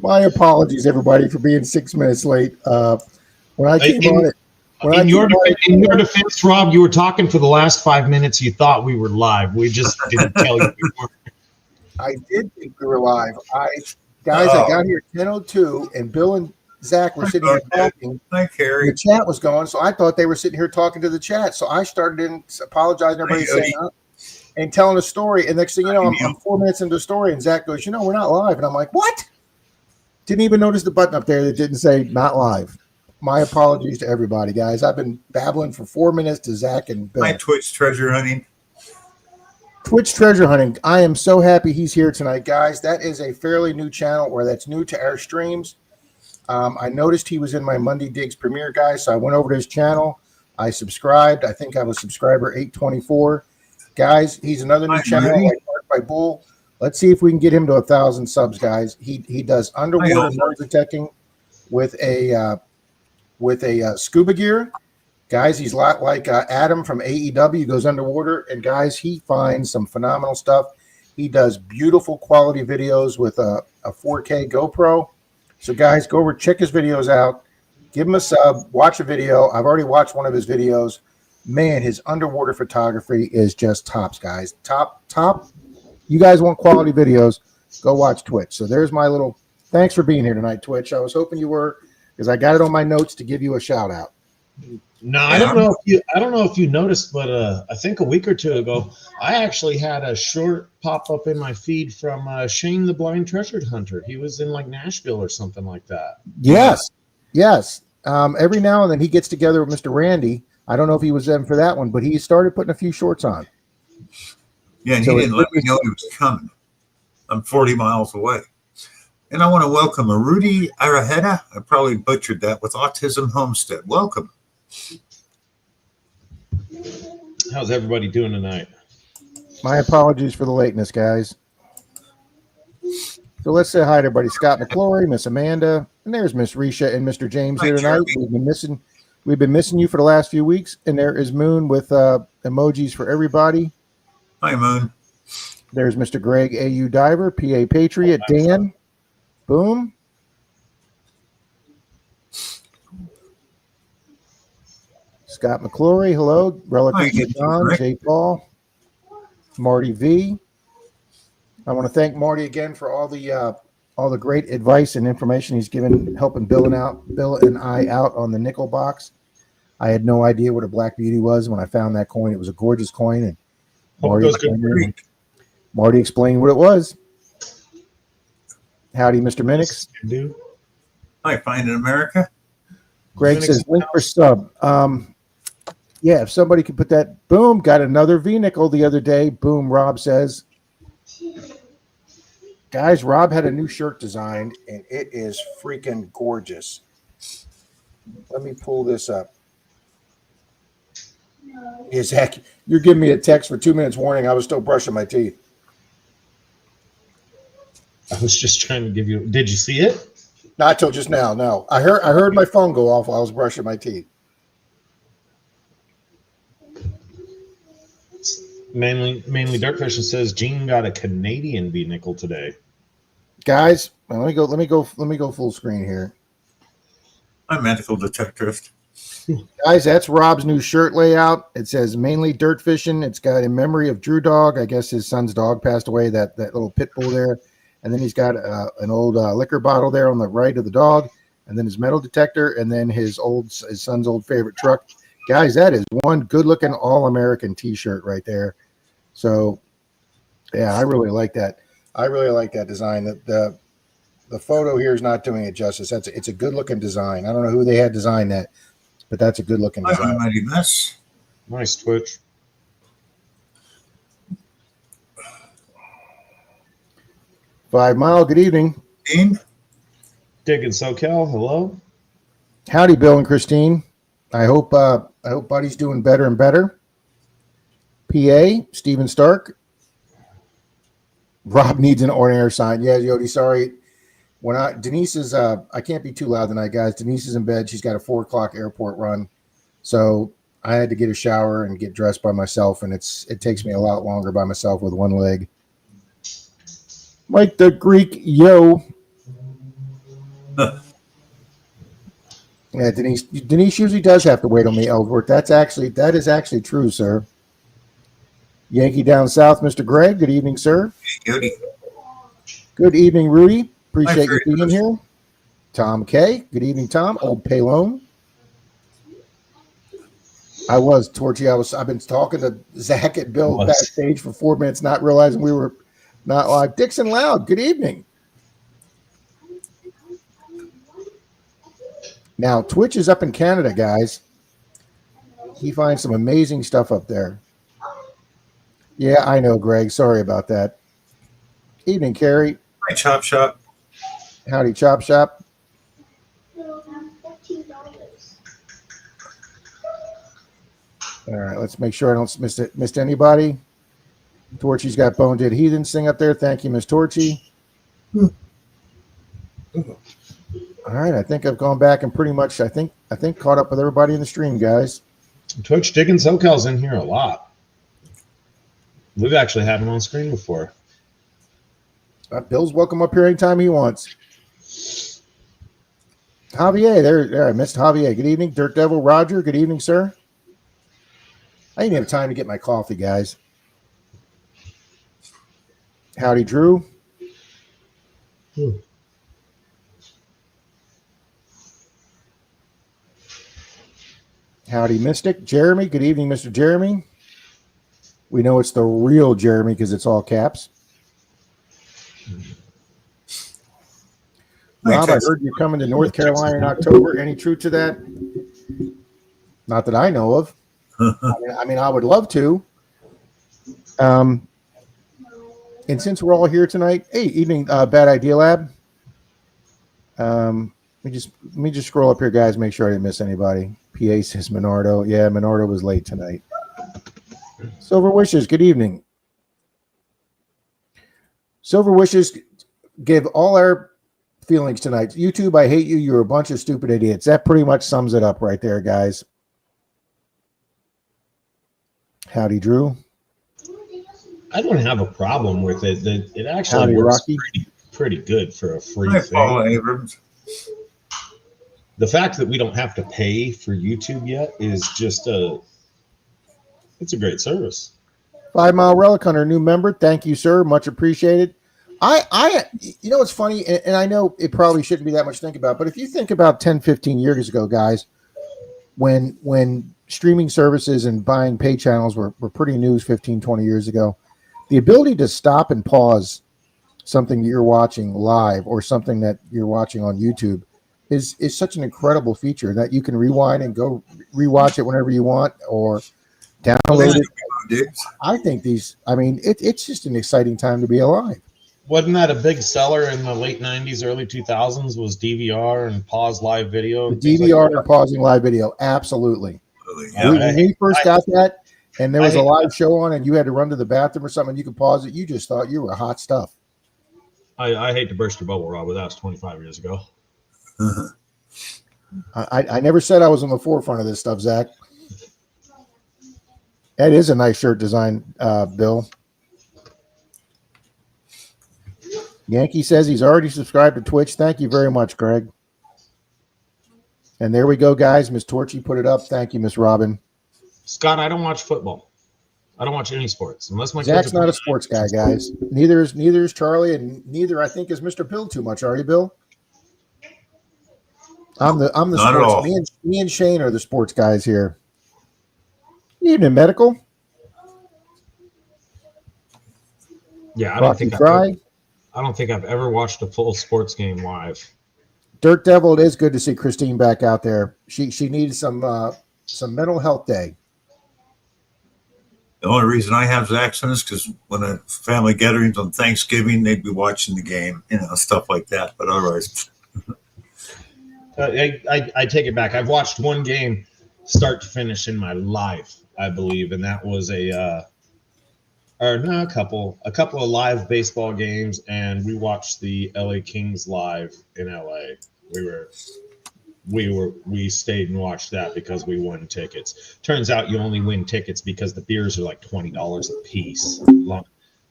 My apologies, everybody, for being 6 minutes late. When I came on it, in your defense, Rob, you were talking for the last 5 minutes. You thought we were live. We just didn't tell you we weren't. I did think we were live. I got here at 10:02, and Bill and Zach were sitting here talking. Hi, Carrie. The chat was going, so I thought they were sitting here talking to the chat. So I started in apologizing, everybody saying up and telling a story. And next thing you know, I'm 4 minutes into the story, and Zach goes, we're not live. And I'm like, what? Didn't even notice the button up there that didn't say not live. My apologies to everybody, guys. I've been babbling for 4 minutes to Zach and Bill. My Twitch treasure hunting. Twitch treasure hunting. I am so happy he's here tonight, guys. That is a fairly new channel, or that's new to our streams. I noticed he was in my Monday Digs premiere, guys, so I went over to his channel. I subscribed. I think I was subscriber 824. Guys, he's another new channel like Mark by Bull. Let's see if we can get him to 1,000 subs, guys. He does underwater metal detecting with a scuba gear. Guys, he's a lot like Adam from AEW. He goes underwater, and guys, he finds some phenomenal stuff. He does beautiful quality videos with a 4K GoPro. So, guys, go over, check his videos out. Give him a sub. Watch a video. I've already watched one of his videos. Man, his underwater photography is just tops, guys. Top. You guys want quality videos, go watch Twitch. So there's my little thanks for being here tonight, Twitch. I was hoping you were, because I got it on my notes to give you a shout out. No, I don't know if you noticed, but I think a week or two ago, I actually had a short pop up in my feed from Shane the Blind Treasure Hunter. He was in like Nashville or something like that. Yes. Every now and then he gets together with Mr. Randy. I don't know if he was in for that one, but he started putting a few shorts on. Yeah, and so he didn't let me know he was coming. I'm 40 miles away. And I want to welcome Rudy Arajeda. I probably butchered that, with Autism Homestead. Welcome. How's everybody doing tonight? My apologies for the lateness, guys. So let's say hi to everybody. Scott McClory, Miss Amanda, and there's Miss Risha and Mr. James here tonight. We've been missing you for the last few weeks. And there is Moon with emojis for everybody. Hi, Moon. There's Mr. Greg AU Diver, PA Patriot, Dan. Boom. Scott McClory, hello. Relatives of John, J. Paul, Marty V. I want to thank Marty again for all the great advice and information he's given, helping Bill and I out on the nickel box. I had no idea what a Black Beauty was when I found that coin. It was a gorgeous coin, and Marty explained what it was. Howdy, Mr. Minix. Hi, Find in America. Greg says link for sub. Yeah, if somebody could put that. Boom, got another V-nickel the other day. Boom, Rob says. Guys, Rob had a new shirt designed, and it is freaking gorgeous. Let me pull this up. Yeah, Zach, you're giving me a text for 2 minutes warning. I was still brushing my teeth. I was just trying to give you. Did you see it? Not till just now. No, I heard my phone go off while I was brushing my teeth. Mainly Darkfisher says Gene got a Canadian V nickel today. Guys, let me go full screen here. I'm medical detectorist. Guys, that's Rob's new shirt layout. It says mainly dirt fishing. It's got in memory of Drew Dog. I guess his son's dog passed away. That little pit bull there, and then he's got an old liquor bottle there on the right of the dog, and then his metal detector, and then his son's old favorite truck. Guys, that is one good-looking all-American T-shirt right there. So, yeah, I really like that. I really like that design. The photo here is not doing it justice. It's a good-looking design. I don't know who they had designed that, but that's a good-looking design. Mighty mess. Nice Twitch. Five Mile, good evening. Dean? Digging SoCal, hello. Howdy, Bill and Christine. I hope Buddy's doing better and better. PA, Stephen Stark. Rob needs an on-air sign. Yeah, Yodi, sorry. Denise is I can't be too loud tonight, guys. Denise is in bed. She's got a 4 o'clock airport run. So I had to get a shower and get dressed by myself, and it takes me a lot longer by myself with one leg. Mike the Greek, yo. Yeah, Denise usually does have to wait on me, Ellsworth. That is actually true, sir. Yankee down south, Mr. Greg. Good evening, sir. Goody. Good evening, Rudy. Appreciate you Hi, being here. Tom K. Good evening, Tom. Old Paylone. Torchy. I've been talking to Zach and Bill backstage for 4 minutes, not realizing we were not live. Dixon Loud. Good evening. Now, Twitch is up in Canada, guys. He finds some amazing stuff up there. Yeah, I know, Greg. Sorry about that. Evening, Carrie. Hi, Chop Shop. Howdy, Chop Shop. All right, let's make sure I don't missed anybody. Torchy's got Bone Dead Heathens thing up there. Thank you, Miss Torchy. All right, I think I've gone back and pretty much, I think caught up with everybody in the stream, guys. Twitch Digging SoCal's in here a lot. We've actually had him on screen before. Bill's welcome up here anytime he wants. Javier, there I missed Javier. Good evening. Dirt Devil Roger, good evening, sir. I didn't have time to get my coffee, guys. Howdy, Drew. Howdy, Mystic. Jeremy, good evening, Mr. Jeremy. We know it's the real Jeremy because it's all caps. Rob, I heard you're coming to North Carolina in October. Any truth to that? Not that I know of. I mean, I would love to. And since we're all here tonight, hey, evening, Bad Idea Lab. Let me just scroll up here, guys. Make sure I didn't miss anybody. PA says Menardo. Yeah, Menardo was late tonight. Silver Wishes, good evening. Silver Wishes, give all our feelings tonight. YouTube, I hate you. You're a bunch of stupid idiots. That pretty much sums it up right there, guys. Howdy, Drew. I don't have a problem with it. It actually Howdy, works Rocky. pretty good for a free Hi, thing. Paul Abrams. The fact that we don't have to pay for YouTube yet is just it's a great service. 5 Mile Relic Hunter, new member. Thank you, sir. Much appreciated. You know, it's funny, and I know it probably shouldn't be that much to think about, but if you think about 10, 15 years ago, guys, when streaming services and buying pay channels were pretty new 15, 20 years ago, the ability to stop and pause something you're watching live or something that you're watching on YouTube is such an incredible feature that you can rewind and go rewatch it whenever you want or download it. I think it's just an exciting time to be alive. Wasn't that a big seller in the late 90s, early 2000s was DVR and pause live video? The DVR and pausing live video, absolutely. Yeah. When we first got that and there was a live show on and you had to run to the bathroom or something, you could pause it, you just thought you were hot stuff. I hate to burst your bubble, Rob, but that was 25 years ago. I never said I was on the forefront of this stuff, Zach. That is a nice shirt design, Bill. Yankee says he's already subscribed to Twitch. Thank you very much, Greg. And there we go, guys. Miss Torchy put it up. Thank you, Miss Robin. Scott, I don't watch football. I don't watch any sports unless my Zach's not a sports guy, guys. Neither is Charlie, and neither I think is Mr. Bill too much. Are you, Bill? I'm the Not sports. Me and Shane are the sports guys here. Evening, medical. Yeah, I don't think I've ever watched a full sports game live. Dirt Devil, it is good to see Christine back out there. She needs some mental health day. The only reason I have Zaxxon is because when a family gatherings on Thanksgiving, they'd be watching the game, stuff like that. But otherwise, I take it back. I've watched one game start to finish in my life, I believe, and that was a couple of live baseball games, and we watched the LA Kings live in LA. We stayed and watched that because we won tickets. Turns out you only win tickets because the beers are like $20 a piece.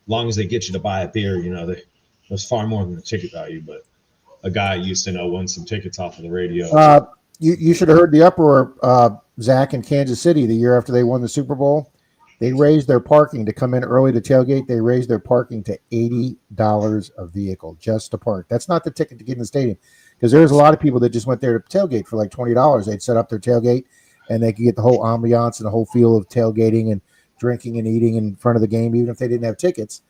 Long as they get you to buy a beer, there's far more than the ticket value. But a guy I used to know won some tickets off of the radio. You should have heard the uproar, Zach, in Kansas City the year after they won the Super Bowl. They raised their parking to come in early to tailgate. They raised their parking to $80 a vehicle just to park. That's not the ticket to get in the stadium, because there's a lot of people that just went there to tailgate for like $20. They'd set up their tailgate, and they could get the whole ambiance and the whole feel of tailgating and drinking and eating in front of the game, even if they didn't have tickets.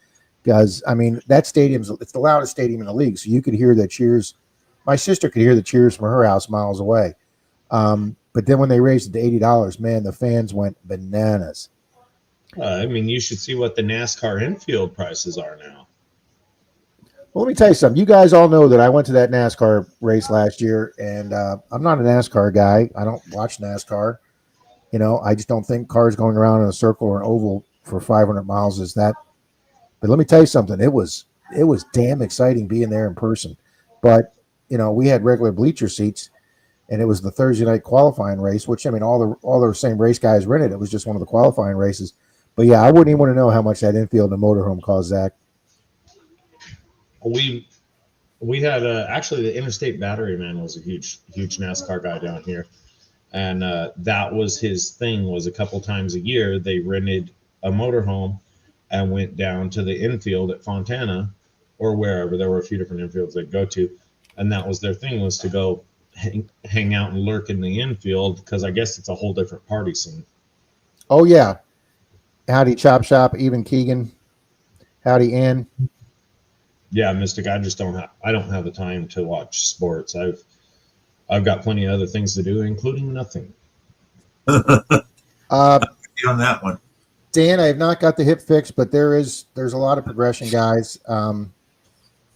Because, I mean, that stadium's – it's the loudest stadium in the league, so you could hear the cheers. My sister could hear the cheers from her house miles away. But then when they raised it to $80, man, the fans went bananas. I mean, you should see what the NASCAR infield prices are now. Well, let me tell you something. You guys all know that I went to that NASCAR race last year, and I'm not a NASCAR guy. I don't watch NASCAR. You know, I just don't think cars going around in a circle or an oval for 500 miles is that. But let me tell you something. It was damn exciting being there in person. But, you know, we had regular bleacher seats, and it was the Thursday night qualifying race, which, I mean, all the same race guys rented. It was just one of the qualifying races. But, yeah, I wouldn't even want to know how much that infield and motorhome cost, Zach. We had actually the Interstate Battery Man was a huge NASCAR guy down here, and that was his thing. Was a couple times a year they rented a motorhome and went down to the infield at Fontana or wherever. There were a few different infields they'd go to, and that was their thing, was to go hang out and lurk in the infield, because I guess it's a whole different party scene. Oh yeah, howdy Chop Shop, even Keegan, howdy Ann. Yeah, Mystic. I don't have the time to watch sports. I've got plenty of other things to do, including nothing. On that one, Dan, I have not got the hip fixed, but there's a lot of progression, guys.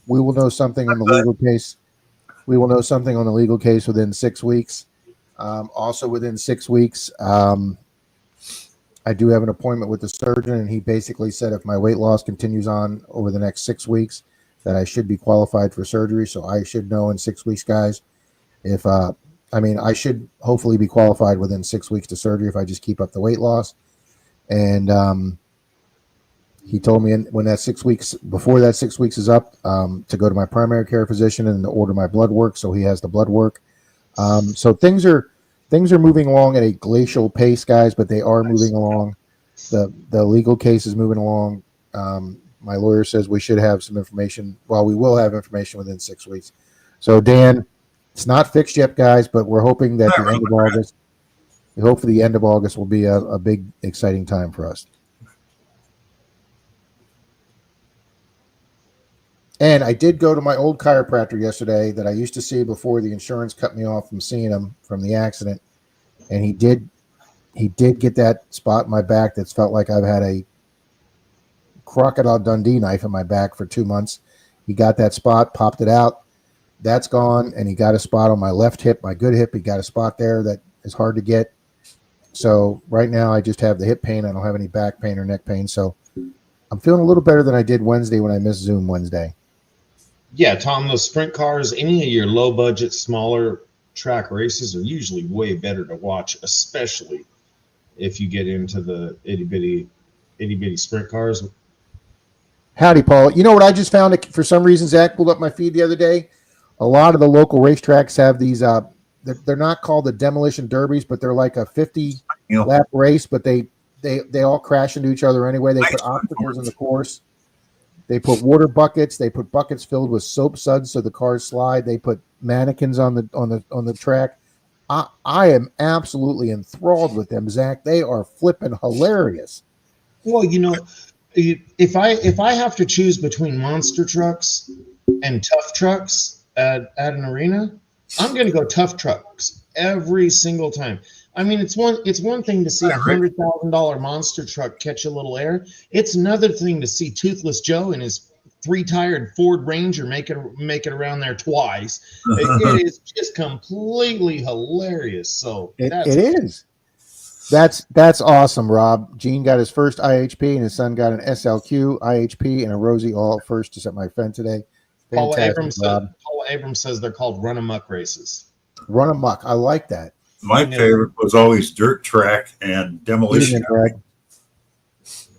We will know something on the legal case. We will know something on the legal case within 6 weeks. Also within 6 weeks, I do have an appointment with the surgeon, and he basically said if my weight loss continues on over the next 6 weeks, that I should be qualified for surgery. So I should know in 6 weeks, guys, if I should hopefully be qualified within 6 weeks to surgery if I just keep up the weight loss. And he told me when that 6 weeks, before that 6 weeks is up, to go to my primary care physician and to order my blood work. So he has the blood work. So things are moving along at a glacial pace, guys, but they are moving along. The legal case is moving along. My lawyer says we should have some information. Well, we will have information within 6 weeks. So Dan, it's not fixed yet, guys, but we're hoping that the end of August. We hope for the end of August will be a big, exciting time for us. And I did go to my old chiropractor yesterday that I used to see before the insurance cut me off from seeing him from the accident. And he did get that spot in my back that's felt like I've had a Crocodile Dundee knife in my back for 2 months. He got that spot, popped it out. That's gone. And he got a spot on my left hip, my good hip. He got a spot there that is hard to get. So right now I just have the hip pain. I don't have any back pain or neck pain. So I'm feeling a little better than I did Wednesday when I missed Zoom Wednesday. Yeah, Tom, those sprint cars, any of your low budget, smaller track races are usually way better to watch, especially if you get into the itty bitty sprint cars. Howdy, Paul. You know what I just found? For some reason, Zach pulled up my feed the other day. A lot of the local racetracks have these. They're not called the demolition derbies, but they're like a 50-lap race. But they all crash into each other anyway. They put obstacles in the course. They put water buckets. They put buckets filled with soap suds so the cars slide. They put mannequins on the track. I am absolutely enthralled with them, Zach. They are flipping hilarious. Well, you know, if I have to choose between monster trucks and tough trucks at an arena, I'm going to go tough trucks every single time. I mean, it's one thing to see a $100,000 monster truck catch a little air. It's another thing to see Toothless Joe and his 3-tired Ford Ranger make it around there twice. It is just completely hilarious. So it is. That's awesome, Rob. Gene got his first IHP and his son got an SLQ, IHP, and a Rosie all first to set my friend today. Paul Abrams says they're called run amok races. Run amok. I like that. My favorite was always dirt track and demolition derby.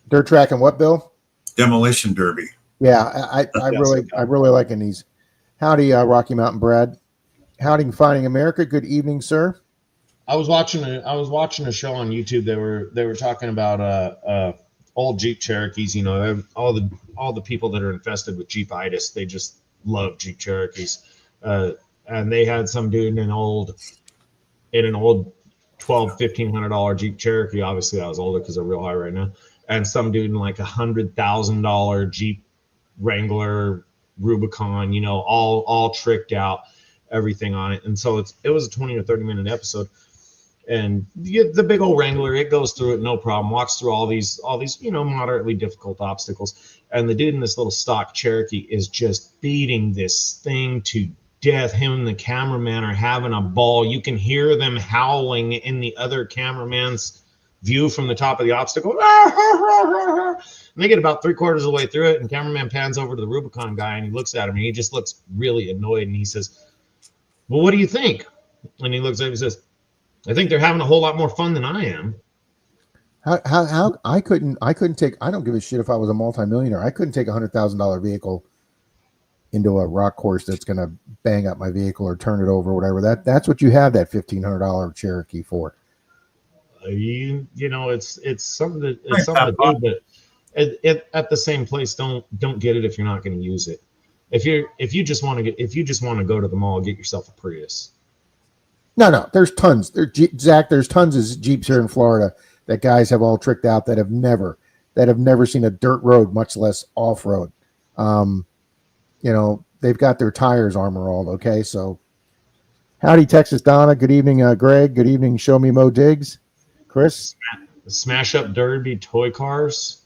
Dirt track and what, Bill? Demolition derby. Yeah, I really liking these. Howdy, Rocky Mountain Brad. Howdy, Finding America. Good evening, sir. I was watching a show on YouTube. They were talking about old Jeep Cherokees. You know, all the people that are infested with Jeepitis, they just love Jeep Cherokees. And they had some dude in an old $1,200-$1,500 Jeep Cherokee. Obviously, I was older because they're real high right now. And some dude in like $100,000 Jeep Wrangler Rubicon. You know, all tricked out, everything on it. And so it was a 20 or 30 minute episode. And the big old Wrangler, it goes through it no problem, walks through all these you know, moderately difficult obstacles. And the dude in this little stock Cherokee is just beating this thing to death. Him and the cameraman are having a ball. You can hear them howling in the other cameraman's view from the top of the obstacle. And they get about 3/4 of the way through it, and cameraman pans over to the Rubicon guy, and he looks at him, and he just looks really annoyed, and he says, "Well, what do you think?" And he looks at him and says, "I think they're having a whole lot more fun than I am." How I couldn't take, I don't give a shit if I was a multimillionaire. I couldn't take $100,000 vehicle into a rock course that's going to bang up my vehicle or turn it over or whatever. That's what you have that $1,500 Cherokee for. You know, it's something to do, but at the same place, don't get it if you're not going to use it. If you just want to go to the mall, get yourself a Prius. No, there's tons. Zach, there's tons of Jeeps here in Florida that guys have all tricked out that have never seen a dirt road, much less off road. You know, they've got their tires armor-all. Okay, so howdy, Texas Donna. Good evening, Greg. Good evening, Show Me Mo Diggs. Chris, Smash Up Derby toy cars.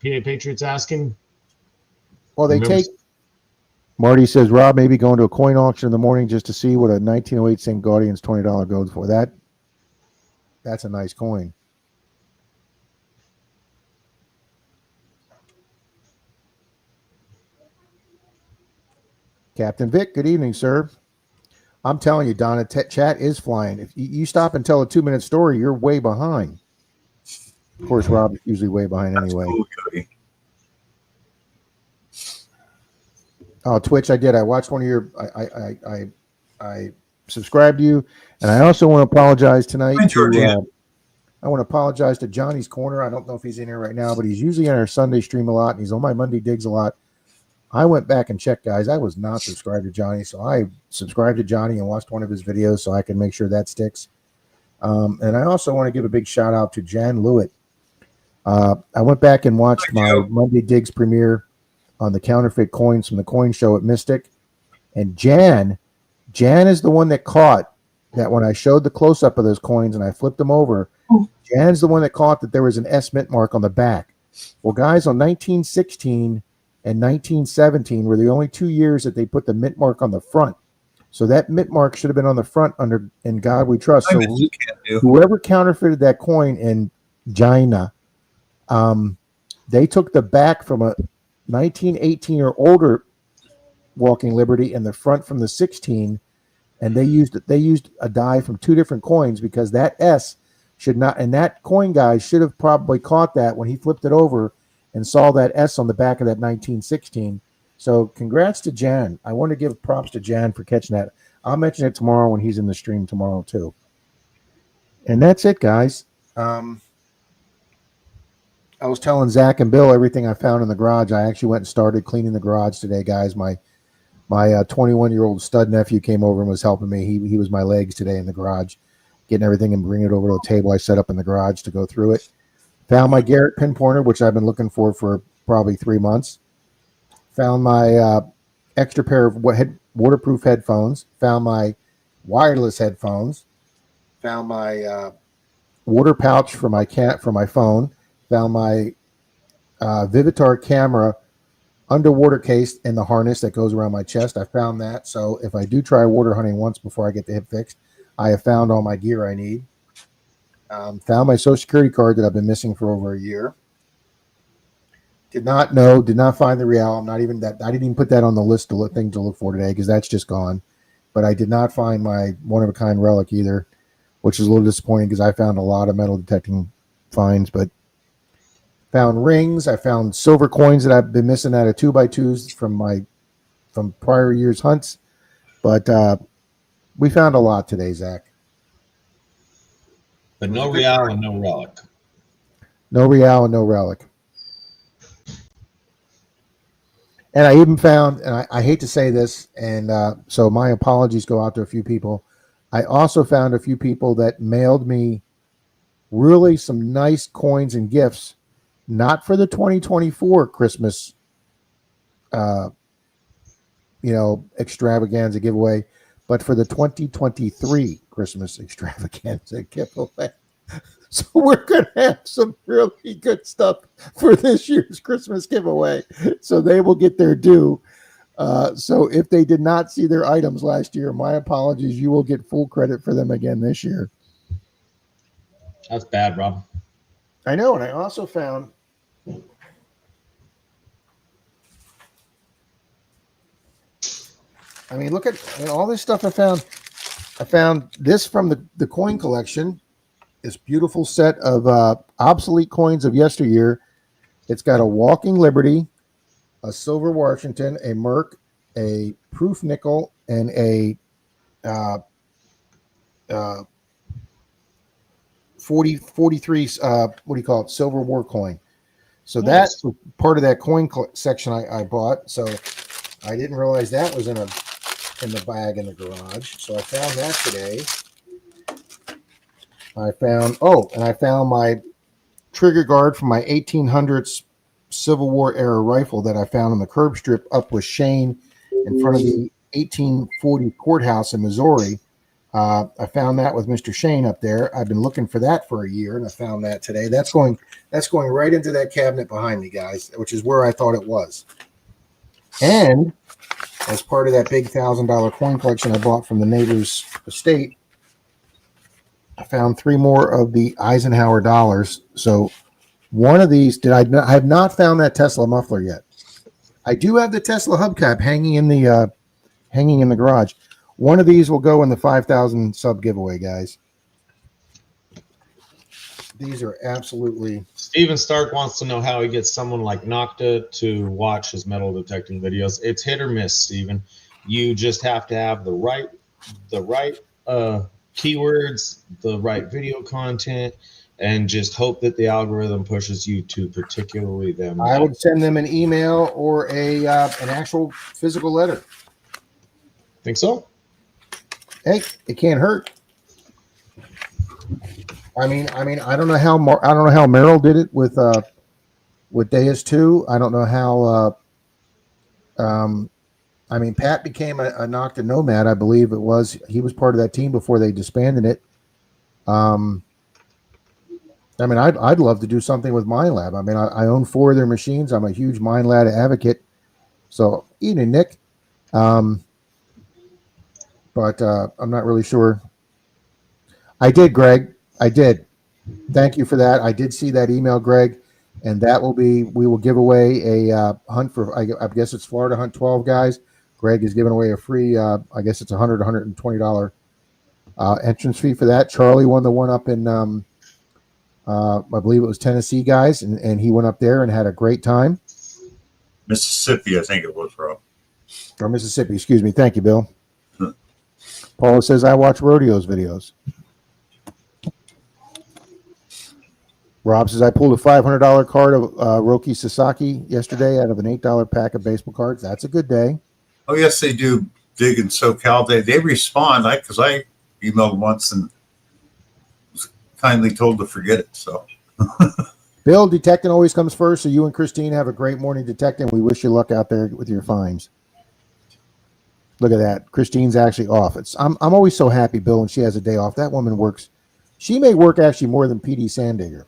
PA Patriots asking. Well, Marty says, Rob, maybe going to a coin auction in the morning just to see what a 1908 St. Gaudian's $20 goes for. That's a nice coin. Captain Vic, good evening, sir. I'm telling you, Donna, chat is flying. If you stop and tell a 2-minute story, you're way behind. Of course, Rob is usually way behind anyway. Oh, Twitch, I did. I watched one of your. I subscribed to you, and I also want to apologize tonight I want to apologize to Johnny's Corner. I don't know if he's in here right now, but he's usually on our Sunday stream a lot, and he's on my Monday digs a lot. I went back and checked, guys. I was not subscribed to Johnny, so I subscribed to Johnny and watched one of his videos so I can make sure that sticks. And I also want to give a big shout out to Jan Lewitt. I went back and watched my Monday digs premiere on the counterfeit coins from the coin show at Mystic. And Jan is the one that caught that when I showed the close-up of those coins and I flipped them over, Jan's the one that caught that there was an S mint mark on the back. Well, guys, on 1916 and 1917 were the only 2 years that they put the mint mark on the front. So that mint mark should have been on the front under "In God We Trust." So whoever counterfeited that coin in China, they took the back from a 1918 or older Walking Liberty and the front from the 16, and they used a die from two different coins because that S should not, and that coin guy should have probably caught that when he flipped it over and saw that S on the back of that 1916. So congrats to Jan. I want to give props to Jan for catching that. I'll mention it tomorrow when he's in the stream tomorrow too. And that's it, guys. I was telling Zach and Bill everything I found in the garage. I actually went and started cleaning the garage today, guys. My 21-year-old stud nephew came over and was helping me. He was my legs today in the garage, getting everything and bringing it over to the table I set up in the garage to go through it. Found my Garrett pinpointer, which I've been looking for probably 3 months. Found my extra pair of waterproof headphones. Found my wireless headphones. Found my water pouch for my phone. Found my Vivitar camera underwater case in the harness that goes around my chest. I found that. So if I do try water hunting once before I get the hip fixed, I have found all my gear I need. Found my Social Security card that I've been missing for over a year. Did not find the real. I didn't even put that on the list of things to look for today because that's just gone. But I did not find my one-of-a-kind relic either, which is a little disappointing because I found a lot of metal detecting finds, but found rings. I found silver coins that I've been missing out of 2x2s from my from prior year's hunts, but we found a lot today, Zach. But no real and no relic. No real and no relic. And I even found, and I hate to say this, and so my apologies go out to a few people. I also found a few people that mailed me really some nice coins and gifts, not for the 2024 Christmas, extravaganza giveaway, but for the 2023 Christmas extravaganza giveaway. So we're going to have some really good stuff for this year's Christmas giveaway. So they will get their due. So if they did not see their items last year, my apologies. You will get full credit for them again this year. That's bad, Rob. I know. And I also found look at all this stuff I found. I found this from the coin collection. This beautiful set of obsolete coins of yesteryear. It's got a Walking Liberty, a Silver Washington, a Merc, a Proof Nickel, and a 43, what do you call it, Silver War coin. So that's part of that coin section I bought. So I didn't realize that was in the bag in the garage. So I found that today. I found my trigger guard from my 1800s Civil War era rifle that I found on the curb strip up with Shane in front of the 1840 courthouse in Missouri. I found that with Mr. Shane up there. I've been looking for that for a year, and I found that today. That's going right into that cabinet behind me, guys, which is where I thought it was. And as part of that big $1,000 coin collection I bought from the neighbor's estate, I found 3 more of the Eisenhower dollars. So one of these, I have not found that Tesla muffler yet. I do have the Tesla hubcap hanging in the garage. One of these will go in the 5,000 sub giveaway, guys. These are absolutely. Steven Stark wants to know how he gets someone like Nocta to watch his metal detecting videos. It's hit or miss, Steven. You just have to have the right keywords, the right video content, and just hope that the algorithm pushes you to particularly them. I would send them an email or an actual physical letter. Think so? Hey, it can't hurt. I mean, I don't know how Merrill did it with Deus 2. I don't know how. Pat became a Nocta Nomad, I believe it was. He was part of that team before they disbanded it. I'd love to do something with MineLab. I own 4 of their machines. I'm a huge MineLab advocate. So, evening, Nick. But I'm not really sure. I did, Greg. I did. Thank you for that. I did see that email, Greg, and we will give away a hunt for, I guess it's Florida Hunt 12, guys. Greg is giving away a free, I guess it's $120 entrance fee for that. Charlie won the one up in, I believe it was Tennessee, guys, and he went up there and had a great time. Mississippi, I think it was, Rob. Or Mississippi, excuse me. Thank you, Bill. Paula says, I watch rodeos videos. Rob says, I pulled a $500 card of Roki Sasaki yesterday out of an $8 pack of baseball cards. That's a good day. Oh, yes, they do dig in SoCal. They respond, because I emailed once and was kindly told to forget it. So, Bill, detecting always comes first. So you and Christine have a great morning detecting. We wish you luck out there with your finds. Look at that. Christine's actually off. I'm always so happy, Bill, when she has a day off. That woman works. She may work actually more than PD Sandigger.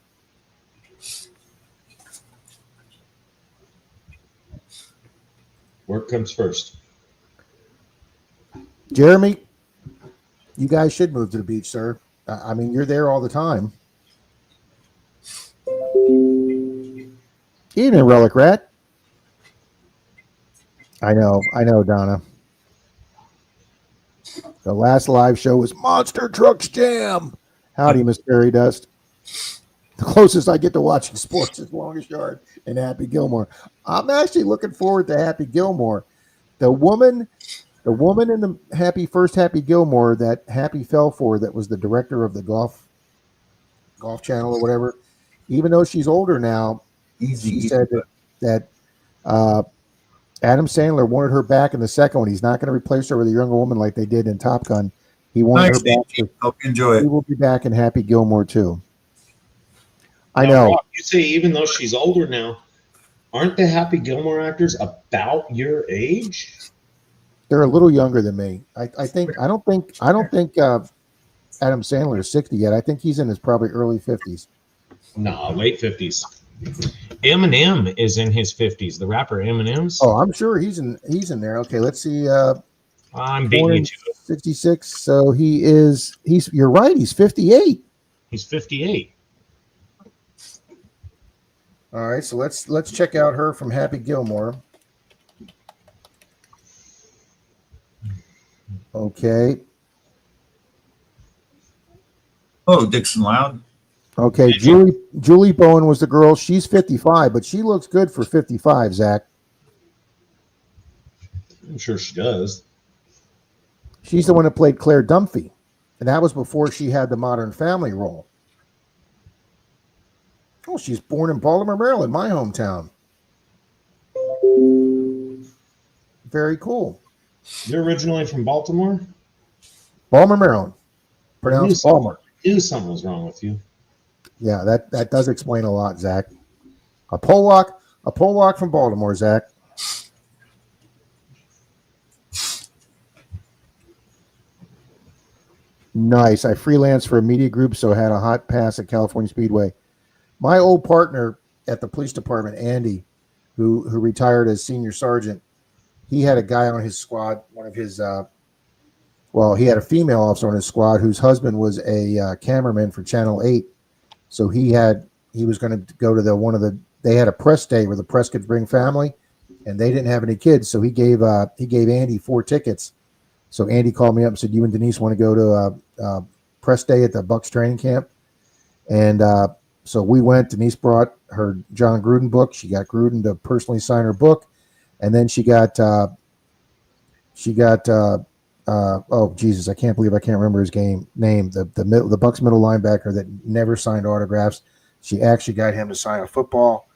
Work comes first. Jeremy, you guys should move to the beach, sir. You're there all the time. Evening, Relic Rat. I know, Donna. The last live show was Monster Trucks Jam. Howdy, Miss Fairy Dust. The closest I get to watching sports is Longest Yard and Happy Gilmore. I'm actually looking forward to Happy Gilmore. The woman in the Happy Gilmore that Happy fell for, that was the director of the golf channel or whatever. Even though she's older now, she said that Adam Sandler wanted her back in the second one. He's not going to replace her with a younger woman like they did in Top Gun. He wanted her back. Hope you enjoy it. He will be back in Happy Gilmore too. I Now, know. Rob, you say even though she's older now, aren't the Happy Gilmore actors about your age? They're a little younger than me. I don't think Adam Sandler is 60 yet. I think he's in his probably early 50s. No, late 50s. Eminem is in his 50s. The rapper Eminem's. Oh, I'm sure he's in there. Okay, let's see. I'm beating you to it. 66. So he's you're right, he's 58. He's 58. All right, so let's check out her from Happy Gilmore. Okay. Oh, Dixon Loud. Okay, Julie Bowen was the girl. She's 55, but she looks good for 55, Zach. I'm sure she does. She's the one that played Claire Dunphy, and that was before she had the Modern Family role. Oh, she's born in Baltimore, Maryland, my hometown. Very cool. You're originally from Baltimore? Baltimore, Maryland. Pronounced Balmer. I knew something was wrong with you. Yeah, that does explain a lot, Zach. A pole walk from Baltimore, Zach. Nice. I freelanced for a media group, so I had a hot pass at California Speedway. My old partner at the police department, Andy, who retired as senior sergeant, he had a guy on his squad, one of his he had a female officer on his squad whose husband was a cameraman for Channel 8. So he was going to go to they had a press day where the press could bring family, and they didn't have any kids. So he gave Andy 4 tickets. So Andy called me up and said, "You and Denise want to go to a press day at the Bucks training camp?" And so we went. Denise brought her John Gruden book. She got Gruden to personally sign her book, and then she got oh Jesus, I can't believe I can't remember his name. The Bucks middle linebacker that never signed autographs. She actually got him to sign a football,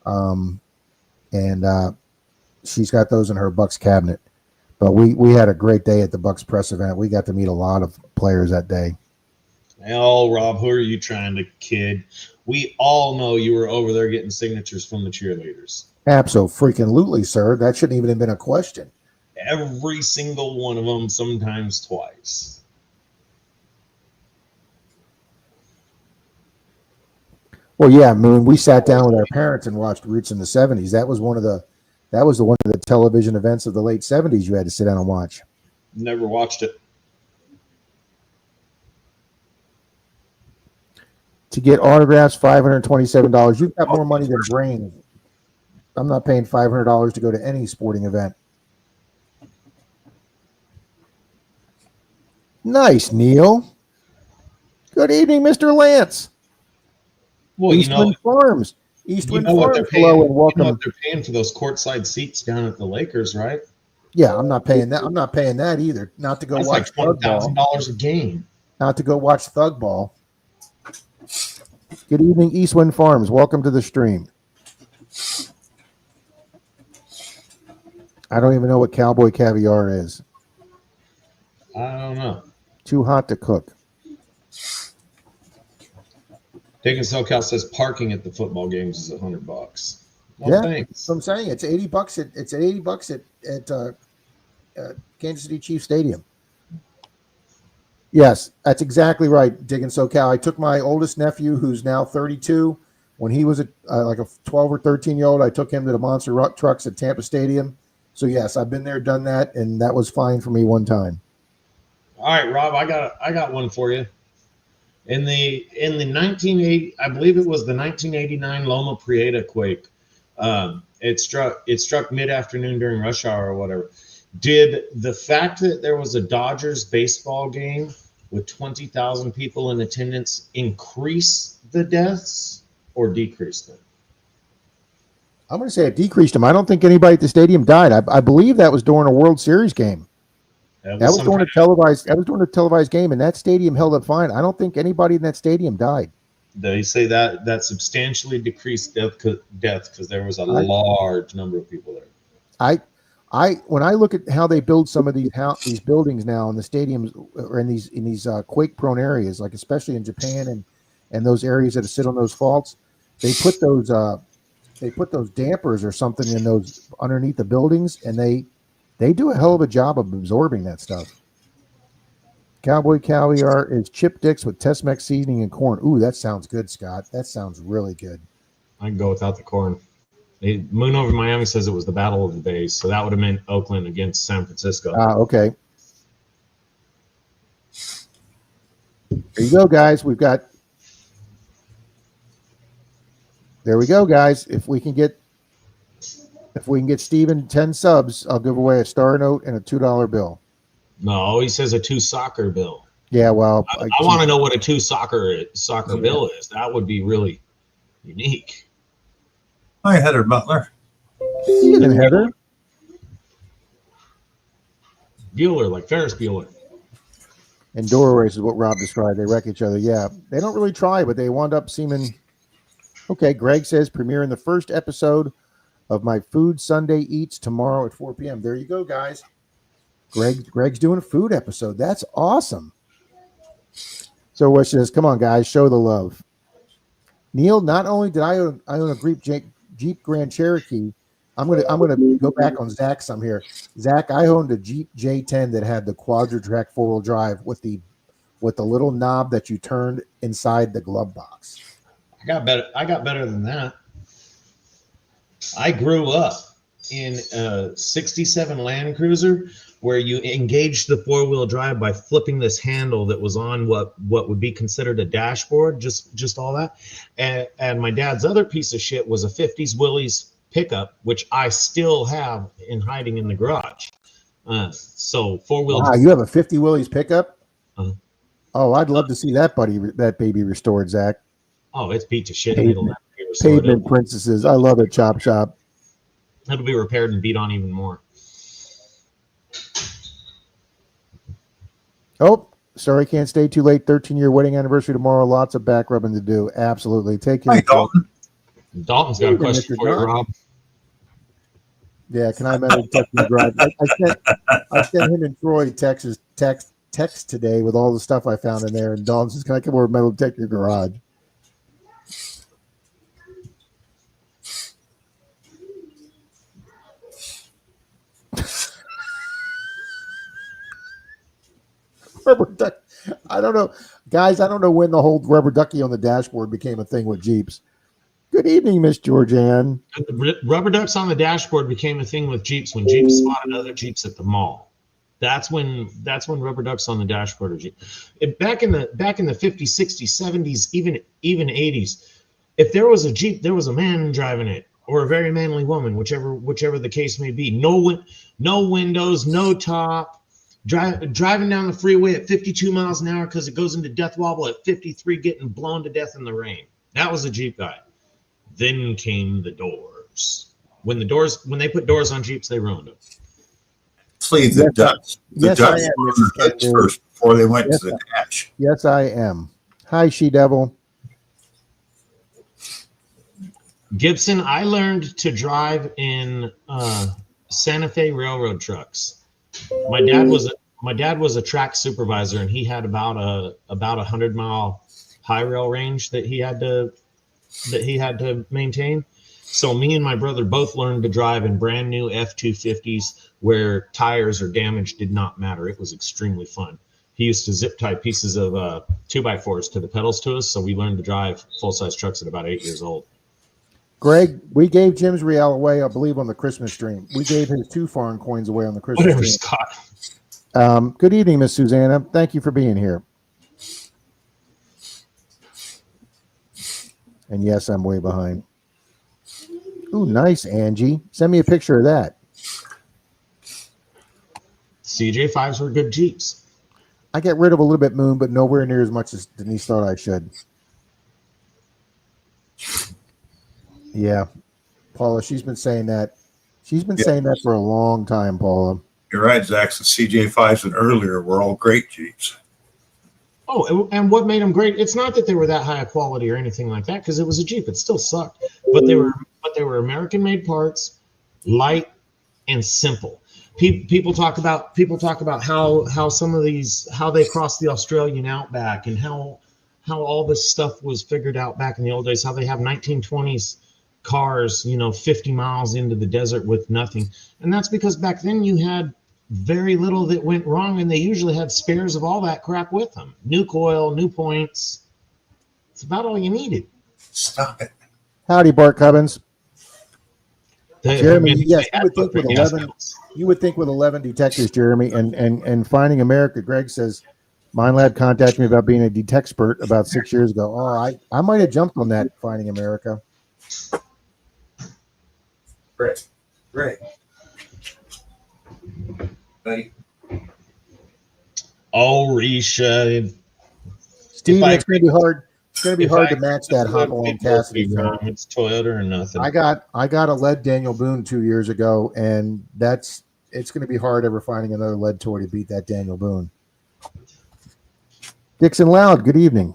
and she's got those in her Bucks cabinet. But we had a great day at the Bucks press event. We got to meet a lot of players that day. Oh, Rob, who are you trying to kid? We all know you were over there getting signatures from the cheerleaders. Absolutely, sir. That shouldn't even have been a question. Every single one of them, sometimes twice. Well, yeah, I mean, we sat down with our parents and watched Roots in the 70s. That was one of the television events of the late 70s you had to sit down and watch. Never watched it. To get autographs, $527. You've got more money than brains. I'm not paying $500 to go to any sporting event. Nice, Neil. Good evening, Mr. Lance. Well, Eastwind Farms. Eastwind Farms. Hello and welcome. You know what they're paying for those courtside seats down at the Lakers, right? Yeah, I'm not paying that. I'm not paying that either. Not to go watch like $20,000 a game. Not to go watch Thug Ball. Good evening, Eastwind Farms. Welcome to the stream. I don't even know what cowboy caviar is. I don't know. Too hot to cook. Dick and SoCal says parking at the football games is $100. Well, yeah, thanks. So I'm saying it's $80 at Kansas City Chiefs Stadium. Yes, that's exactly right, Dick and SoCal. I took my oldest nephew, who's now 32. When he was like a 12 or 13-year-old, I took him to the Monster Trucks at Tampa Stadium. So yes, I've been there, done that, and that was fine for me one time. All right, Rob, I got one for you. In the 1980, I believe it was the 1989 Loma Prieta quake. It struck mid-afternoon during rush hour or whatever. Did the fact that there was a Dodgers baseball game with 20,000 people in attendance increase the deaths or decrease them? I'm going to say it decreased them. I don't think anybody at the stadium died. I believe that was during a World Series game. That was during a televised. That was during a televised game, and that stadium held up fine. I don't think anybody in that stadium died. They say that substantially decreased death because there was a large number of people there. When I look at how they build some of these buildings now in the stadiums or in these quake prone areas, like especially in Japan and those areas that sit on those faults, they put those dampers or something in those underneath the buildings, and they do a hell of a job of absorbing that stuff. Cowboy caviar is chip dicks with Tex-Mex seasoning and corn. Ooh, that sounds good, Scott. That sounds really good. I can go without the corn. Moon over Miami says it was the Battle of the Bays, so that would have meant Oakland against San Francisco. Okay. There you go, guys. There we go, guys. If we can get Steven 10 subs, I'll give away a star note and a $2 bill. No, he says a 2 soccer bill. Yeah, well, I want to know what a 2 soccer bill is. That would be really unique. Hi, Heather Butler. And Heather. Bueller, like Ferris Bueller. And doorways is what Rob described. They wreck each other. Yeah, they don't really try, but they wound up seeming okay. Greg says premiering the first episode of my Food Sunday Eats tomorrow at 4 p.m. There you go, guys. Greg's doing a food episode. That's awesome. So what says, come on, guys, show the love. Neil, not only did I own a Jeep Grand Cherokee, I'm gonna go back on Zach some here. Zach, I owned a Jeep J10 that had the Quadra-Track 4-wheel drive with the little knob that you turned inside the glove box. I got better than that. I grew up in a 67 Land Cruiser where you engaged the 4-wheel drive by flipping this handle that was on what would be considered a dashboard, just all that. And my dad's other piece of shit was a 50s Willys pickup, which I still have in hiding in the garage. So 4-wheel. Wow, you have a 50 Willys pickup? Oh, I'd love to see that baby restored, Zach. Oh, it's beat to shit. Pavement princesses. I love it, Chop Shop. It'll be repaired and beat on even more. Oh, sorry, can't stay too late. 13-year wedding anniversary tomorrow. Lots of back rubbing to do. Absolutely. Take care. Hi, Dalton. Dalton's got a question for you, Rob. Yeah, can I text in the garage? I sent him and Troy text today with all the stuff I found in there, and Dalton says, "Can I come over and metal detect your garage?" Rubber duck. I don't know, guys. I don't know when the whole rubber ducky on the dashboard became a thing with Jeeps. Good evening, Miss Georgianne. Rubber ducks on the dashboard became a thing with Jeeps when Jeeps spotted other Jeeps at the mall. That's when rubber ducks on the dashboard are Jeep. Back in the 50s, 60s, 70s, even 80s, if there was a Jeep, there was a man driving it or a very manly woman, whichever the case may be. No windows, no top. Driving down the freeway at 52 miles an hour because it goes into death wobble at 53, getting blown to death in the rain. That was a Jeep guy. Then came the doors. When they put doors on Jeeps, they ruined them. Please, the Dutch. The Dutch were the Dutch first before they went to the dash. Yes, I am. Hi, She-Devil. Gibson, I learned to drive in Santa Fe railroad trucks. My dad was a track supervisor, and he had about a 100-mile high rail range that he had to maintain. So me and my brother both learned to drive in brand new F-250s where tires or damage did not matter. It was extremely fun. He used to zip tie pieces of 2x4s to the pedals to us, so we learned to drive full-size trucks at about 8 years old. Greg, we gave Jim's Real away, I believe, on the Christmas stream. We gave his 2 foreign coins away on the Christmas stream. Scott. Good evening, Miss Susanna. Thank you for being here. And yes, I'm way behind. Ooh, nice, Angie. Send me a picture of that. CJ5s were good Jeeps. I get rid of a little bit, Moon, but nowhere near as much as Denise thought I should. Yeah. Paula. She's been saying that. She's been saying that for a long time, Paula. You're right, Zach. The CJ5s and earlier were all great Jeeps. Oh, and what made them great? It's not that they were that high a quality or anything like that, because it was a Jeep. It still sucked, but they were American-made parts, light and simple. People talk about how some of these, how they crossed the Australian outback, and how all this stuff was figured out back in the old days. How they have 1920s cars, 50 miles into the desert with nothing, and that's because back then you had very little that went wrong, and they usually had spares of all that crap with them. New coil, new points. It's about all you needed. Stop it. Howdy, Bart Cubbins. Jeremy, yes, you would think with 11 detectives, Jeremy, and Finding America, Greg says, MindLab contacted me about being a detexpert about 6 years ago. Oh, I might have jumped on that, Finding America. Great. Buddy. Oh, Risha. Steve, it's going to be hard. It's going to be hard to match that Hopalong Cassidy. It's Toyota or nothing. I got a lead Daniel Boone 2 years ago, and it's going to be hard ever finding another lead toy to beat that Daniel Boone. Dixon Loud, good evening.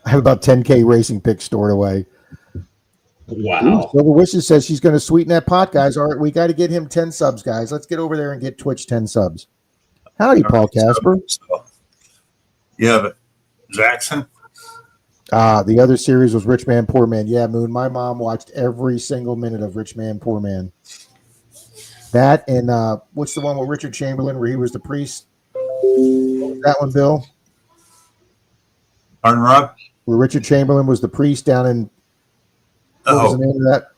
I have about 10K racing picks stored away. Wow. Silver Wishes says she's going to sweeten that pot, guys. All right, we got to get him 10 subs, guys. Let's get over there and get Twitch 10 subs. Howdy, Paul Casper. Yeah, but Jackson. The other series was Rich Man, Poor Man. Yeah, Moon. My mom watched every single minute of Rich Man, Poor Man. That and what's the one with Richard Chamberlain where he was the priest? What was that one, Bill? Pardon, Rob? Where Richard Chamberlain was the priest down in. What was the name of that?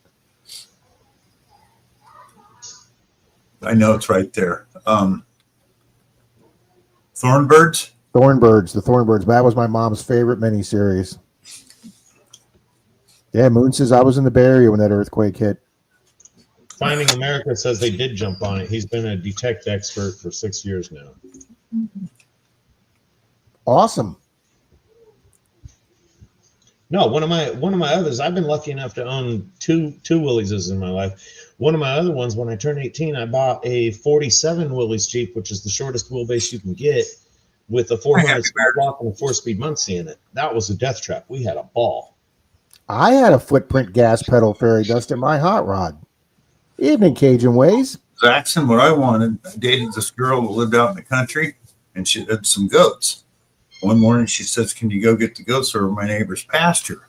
I know it's right there. Thornbirds? The Thornbirds. That was my mom's favorite miniseries. Yeah, Moon says I was in the Bay Area when that earthquake hit. Finding America says they did jump on it. He's been a detect expert for 6 years now. Awesome. No, one of my others. I've been lucky enough to own two Willieses in my life. One of my other ones, when I turned 18, I bought a 47 Willie's Jeep, which is the shortest wheelbase you can get, with a 400 speed block and a 4-speed Muncie in it. That was a death trap. We had a ball. I had a footprint gas pedal fairy dust in my hot rod. Evening, Cajun Ways. Jackson, what I wanted, I dated this girl who lived out in the country, and she had some goats. One morning she says, can you go get the goats over my neighbor's pasture?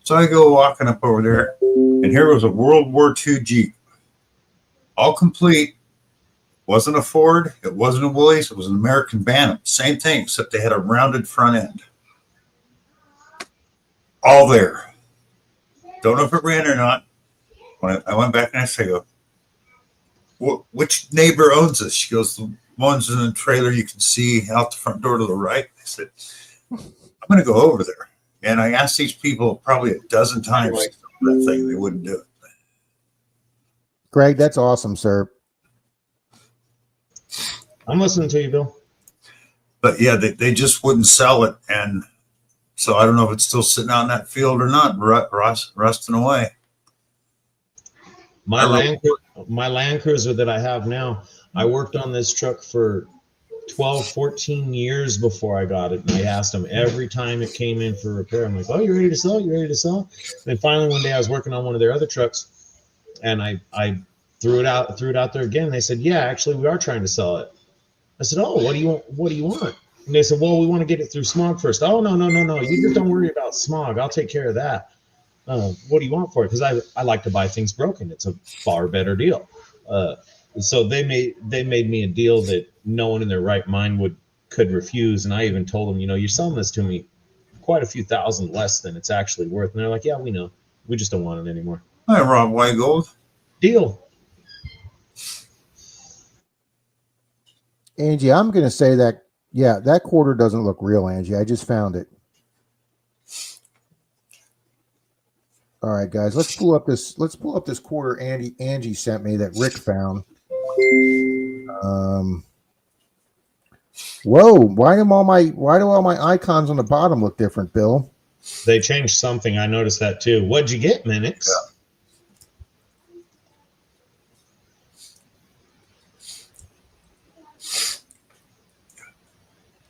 So I go walking up over there, and here was a World War II Jeep. All complete. Wasn't a Ford. It wasn't a Willys. It was an American Bantam. Same thing, except they had a rounded front end. All there. Don't know if it ran or not. When I went back and I said, which neighbor owns this? She goes, the ones in the trailer you can see out the front door to the right. I said, I'm going to go over there. And I asked these people probably a dozen times that thing. They wouldn't do it. Greg, that's awesome, sir. I'm listening to you, Bill. But yeah, they just wouldn't sell it. And so I don't know if it's still sitting out in that field or not, rusting away. My Land Cruiser that I have now, I worked on this truck for 12, 14 years before I got it. And I asked them every time it came in for repair. I'm like, oh, you ready to sell? You ready to sell? And finally one day I was working on one of their other trucks, and I threw it out there again. They said, yeah, actually we are trying to sell it. I said, oh, what do you want? And they said, well, we want to get it through smog first. Oh, no. You just don't worry about smog. I'll take care of that. What do you want for it? Because I like to buy things broken. It's a far better deal. So they made me a deal that no one in their right mind could refuse. And I even told them, you're selling this to me quite a few thousand less than it's actually worth. And they're like, yeah, we know. We just don't want it anymore. Hi, Rob Weigold. Deal. Angie, I'm going to say that, yeah, that quarter doesn't look real, Angie. I just found it. All right, guys, let's pull up this quarter Angie sent me that Rick found. Whoa, why do all my icons on the bottom look different, Bill? They changed something. I noticed that too. What'd you get, Minix? Yeah.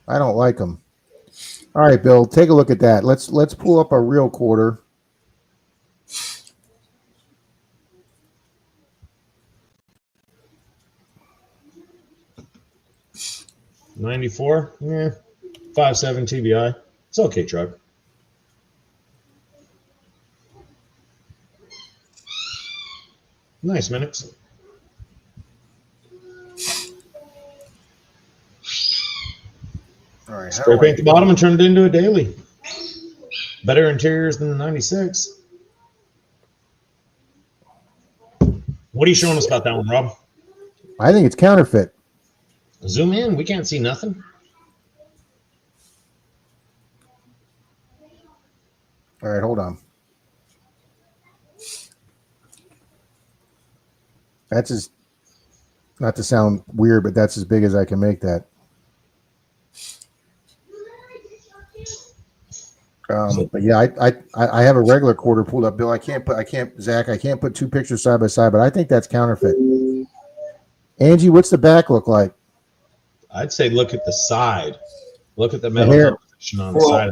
I don't like them. All right, Bill, take a look at that. Let's pull up a real quarter. '94. Yeah, 5.7 TBI. It's okay, truck. Nice, Minix. All right, how Spray do I paint the bottom and turn it into a daily. Better interiors than the 96. What are you showing us about that one, Rob? I think it's counterfeit. Zoom in. We can't see nothing. All right, hold on. That's as, not to sound weird, but that's as big as I can make that. But yeah, I have a regular quarter pulled up, Bill. Zach, I can't put two pictures side by side, but I think that's counterfeit. Angie, what's the back look like? I'd say look at the side. Look at the The metal hair. composition on the side.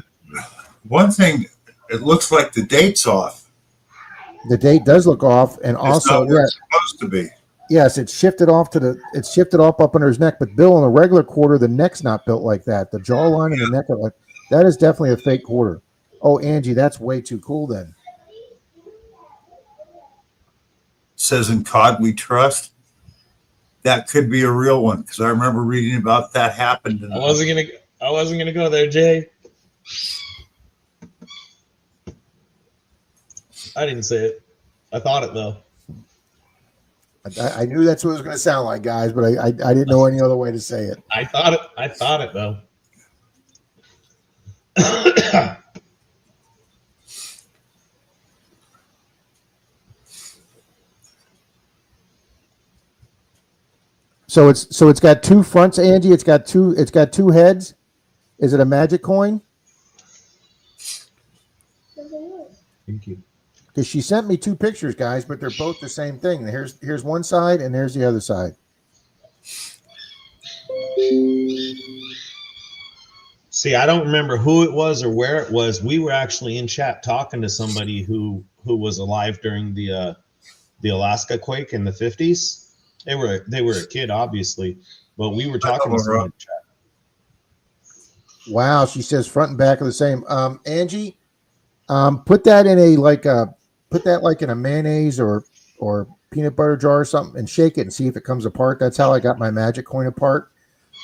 One thing, it looks like the date's off. The date does look off, and It's also, not where yeah, it's supposed to be. yes, it's shifted off up under his neck. But Bill, in a regular quarter, the neck's not built like that. The jawline and the neck are like that is definitely a fake quarter. Oh, Angie, that's way too cool then. Says in COD we trust. That could be a real one because I remember reading about that happened. I wasn't gonna go there, Jay. I didn't say it. I thought it though. I knew that's what it was going to sound like, guys, but I didn't know any other way to say it. I thought it though. So it's got two fronts, Angie. It's got two heads. Is it a magic coin? Thank you. Because she sent me two pictures, guys, but they're both the same thing. Here's one side and there's the other side. See, I don't remember who it was or where it was. We were actually in chat talking to somebody who was alive during the Alaska quake in the 50s. They were a kid, obviously, but we were talking to someone in chat. Wow, she says front and back are the same. Angie, put that in a mayonnaise or peanut butter jar or something and shake it and see if it comes apart. That's how I got my magic coin apart.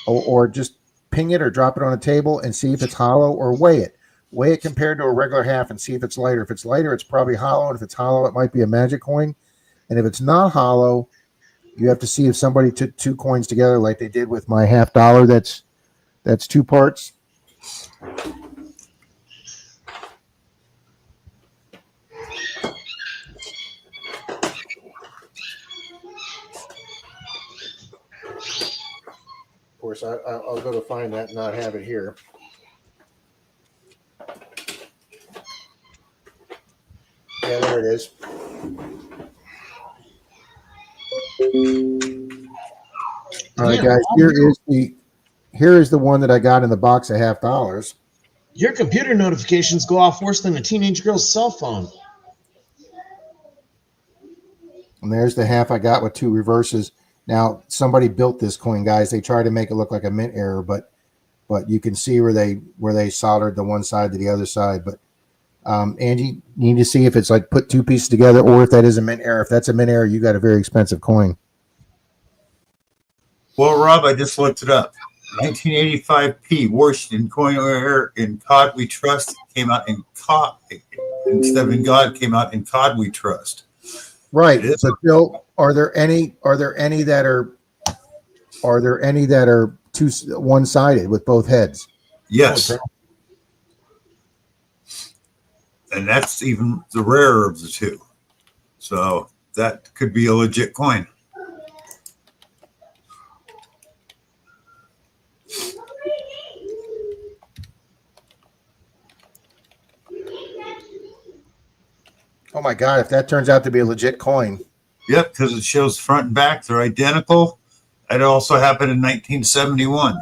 Or just ping it or drop it on a table and see if it's hollow, or weigh it. Weigh it compared to a regular half and see if it's lighter. If it's lighter, it's probably hollow. And if it's hollow, it might be a magic coin. And if it's not hollow, you have to see if somebody took two coins together like they did with my $50. That's two parts. Of course, I'll go to find that and not have it here. Yeah, there it is. All right, guys. Here is the one that I got in the box of $50. Your computer notifications go off worse than a teenage girl's cell phone. And there's the half I got with two reverses. Now, somebody built this coin, guys. They tried to make it look like a mint error, but you can see where they soldered the one side to the other side. But Angie, you need to see if it's like put two pieces together, or if that is a mint error. If that's a mint error, you got a very expensive coin. Well, Rob, I just looked it up. 1985 Washington coin error in COD we trust came out in COD instead of in God came out in COD we trust. Right. But Bill, are there any that are one-sided with both heads? Yes. And that's even the rarer of the two. So that could be a legit coin. Oh my God! If that turns out to be a legit coin, Yep, because it shows front and back. They're identical. It also happened in 1971.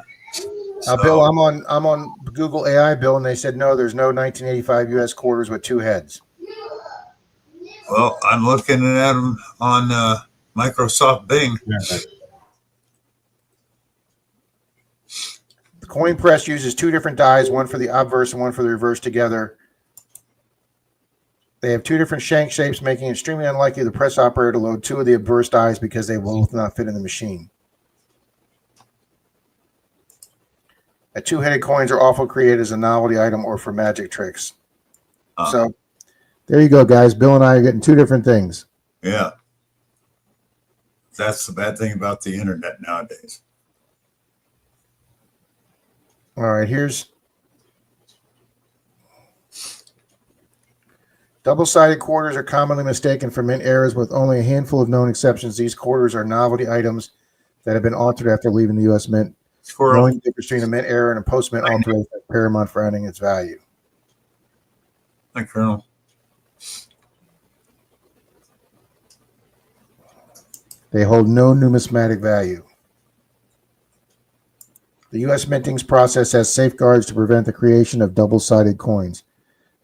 Bill, I'm on Google AI, Bill, and they said no. There's no 1985 U.S. quarters with two heads. Well, I'm looking at them on Microsoft Bing. Yeah. The coin press uses two different dies, one for the obverse and one for the reverse together. They have two different shank shapes, making it extremely unlikely the press operator to load two of the obverse dies because they will both not fit in the machine. Two-headed coins are often created as a novelty item or for magic tricks. So there you go, guys. Bill and I are getting two different things. Yeah. That's the bad thing about the internet nowadays. All right, here's double-sided quarters are commonly mistaken for mint errors with only a handful of known exceptions. These quarters are novelty items that have been altered after leaving the U.S. Mint. Squirrel. Knowing the difference between a mint error and a post-mint alteration is paramount for earning its value. Hi, Colonel. They hold no numismatic value. The U.S. minting's process has safeguards to prevent the creation of double-sided coins.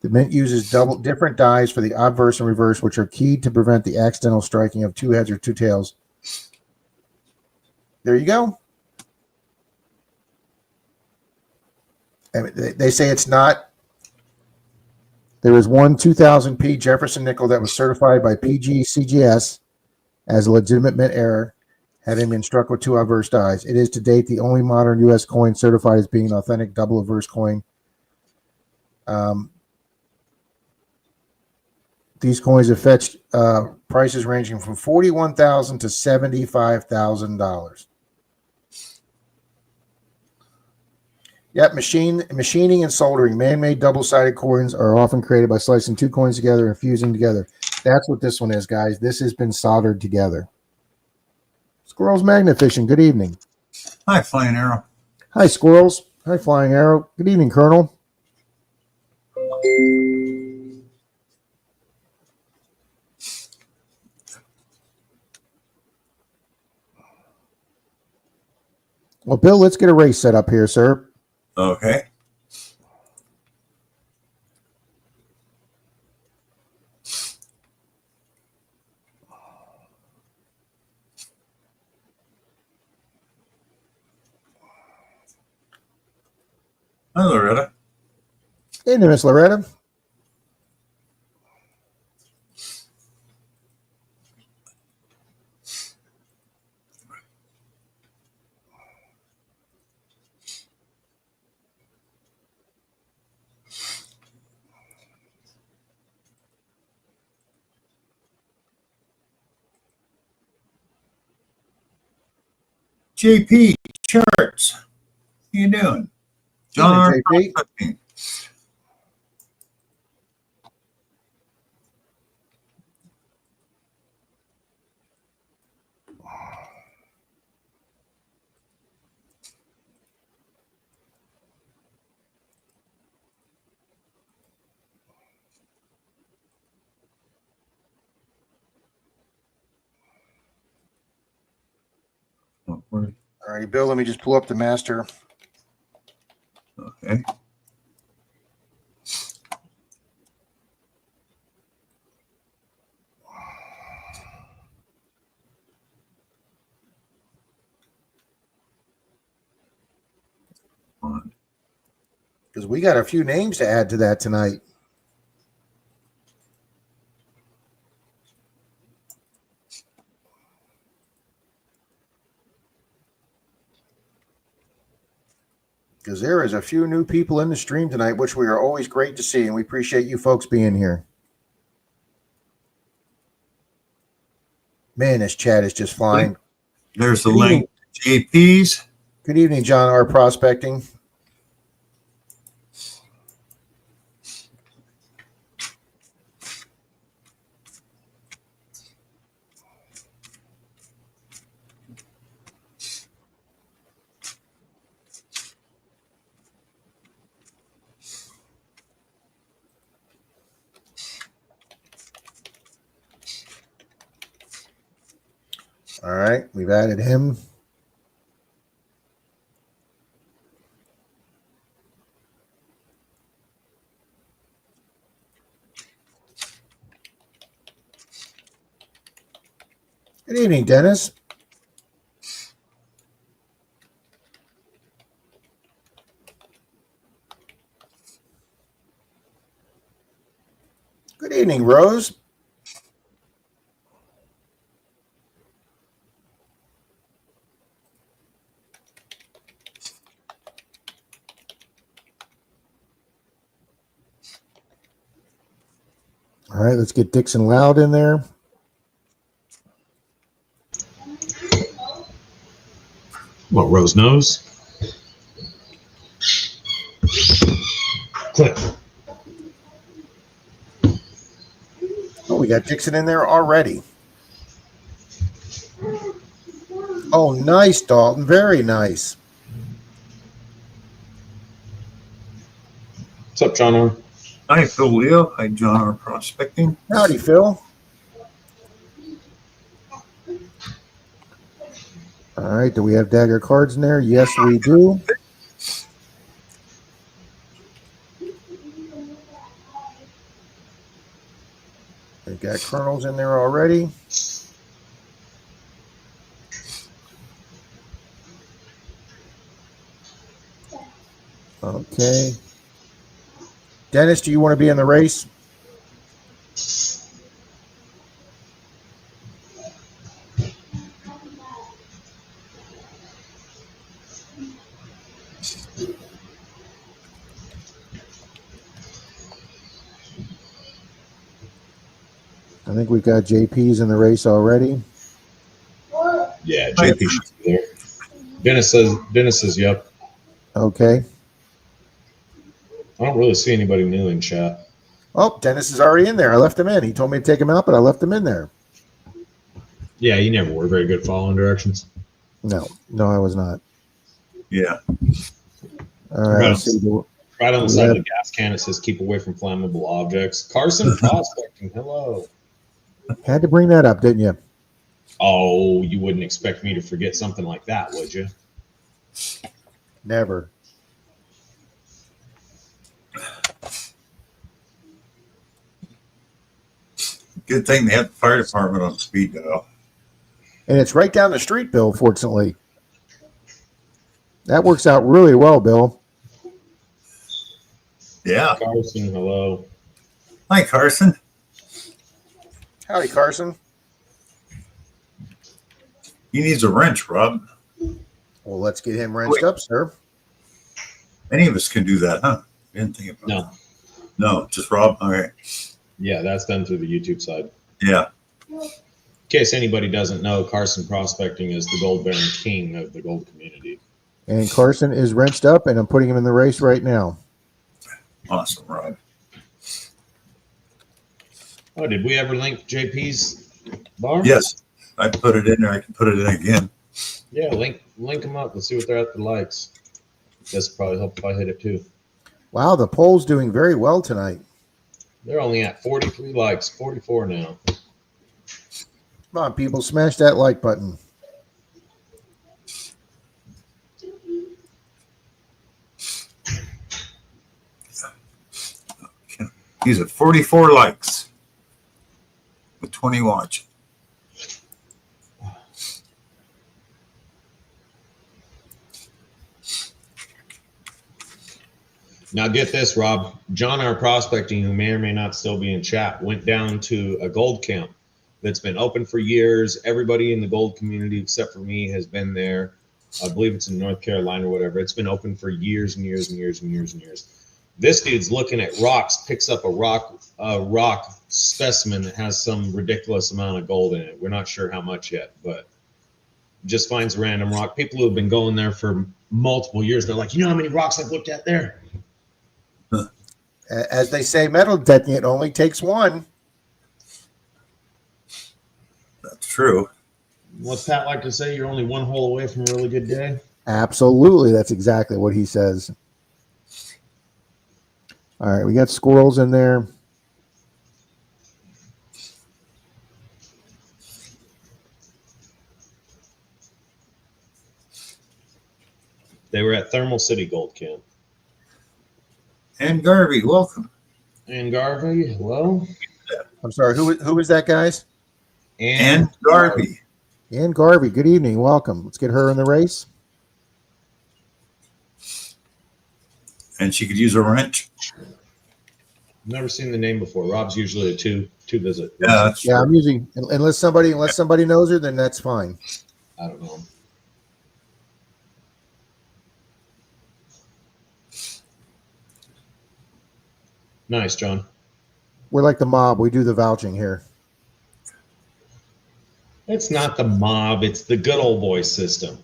The mint uses different dies for the obverse and reverse, which are key to prevent the accidental striking of two heads or two tails. There you go. And they say it's not. There is one 2000p Jefferson nickel that was certified by PGCGS as a legitimate mint error, having been struck with two obverse dies. It is to date the only modern U.S. coin certified as being an authentic double obverse coin. These coins have fetched prices ranging from $41,000 to $75,000. Yep, machining and soldering. Man-made double-sided coins are often created by slicing two coins together and fusing together. That's what this one is, guys. This has been soldered together. Squirrels Magnet Fishing, good evening. Hi, Flying Arrow. Hi, Squirrels. Hi, Flying Arrow. Good evening, Colonel. Well, Bill, let's get a race set up here, sir. Okay. Hi, Loretta. Hey, Miss Loretta. JP Charts. How you doing? John Evening, JP. Prospecting. All righty, Bill, let me just pull up the master. Okay. Because we got a few names to add to that tonight. Because there is a few new people in the stream tonight, which we are always great to see, and we appreciate you folks being here. Man, this chat is just flying. There's the link to JP's. Good evening, John R. Prospecting. All right, we've added him. Good evening, Dennis. Good evening, Rose. All right, let's get Dixon Loud in there. What, Rose knows? Click. Oh, we got Dixon in there already. Oh, nice, Dalton. Very nice. What's up, John? Hi, Phil Leo. Hi, John R. Prospecting. Howdy, Phil. All right, do we have dagger cards in there? Yes, we do. We got kernels in there already. Okay. Dennis, do you want to be in the race? I think we've got JP's in the race already. Yeah, JP should be there. Dennis says yep. Okay. I don't really see anybody new in chat. Oh, Dennis is already in there. I left him in. He told me to take him out, but I left him in there. Yeah, you never were very good following directions. No, I was not. Yeah. All right. Let's see. Right on the side of the gas can, it says keep away from flammable objects. Carson Prospecting, hello. Had to bring that up, didn't you? Oh, you wouldn't expect me to forget something like that, would you? Never. Good thing they have the fire department on speed dial. And it's right down the street, Bill, fortunately. That works out really well, Bill. Yeah. Carson, hello. Hi, Carson. Howdy, Carson. He needs a wrench, Rob. Well, let's get him wrenched up, sir. Any of us can do that, huh? Didn't think about that. No, just Rob. All right. Yeah, that's done through the YouTube side. Yeah. In case anybody doesn't know, Carson Prospecting is the gold baron king of the gold community. And Carson is wrenched up, and I'm putting him in the race right now. Awesome, Rob. Oh, did we ever link JP's bar? Yes. I put it in there. I can put it in again. Yeah, link them up. Let's see what they're at for likes. Guess probably help if I hit it too. Wow, the poll's doing very well tonight. They're only at 43 likes, 44 now. Come on, people, smash that like button. He's at 44 likes with 20 watching. Now get this, Rob. John R. Prospecting, who may or may not still be in chat, went down to a gold camp that's been open for years. Everybody in the gold community, except for me, has been there. I believe it's in North Carolina or whatever. It's been open for years and years and years and years and years. This dude's looking at rocks, picks up a rock specimen that has some ridiculous amount of gold in it. We're not sure how much yet, but just finds a random rock. People who have been going there for multiple years, they're like, you know how many rocks I've looked at there? As they say, metal detecting, it only takes one. That's true. What's Pat like to say? You're only one hole away from a really good day. Absolutely. That's exactly what he says. All right, we got squirrels in there. Thermal City Gold can. And Garvey, welcome. And Garvey, hello. I'm sorry. Who is that, guys? And Garvey. Ann Garvey. Good evening. Welcome. Let's get her in the race. And she could use a wrench. Never seen the name before. Rob's usually a two visit. Yeah, that's Yeah, true. I'm using unless somebody knows her, then that's fine. I don't know. Nice, John. We're like the mob. We do the vouching here. It's not the mob. It's the good old boy system.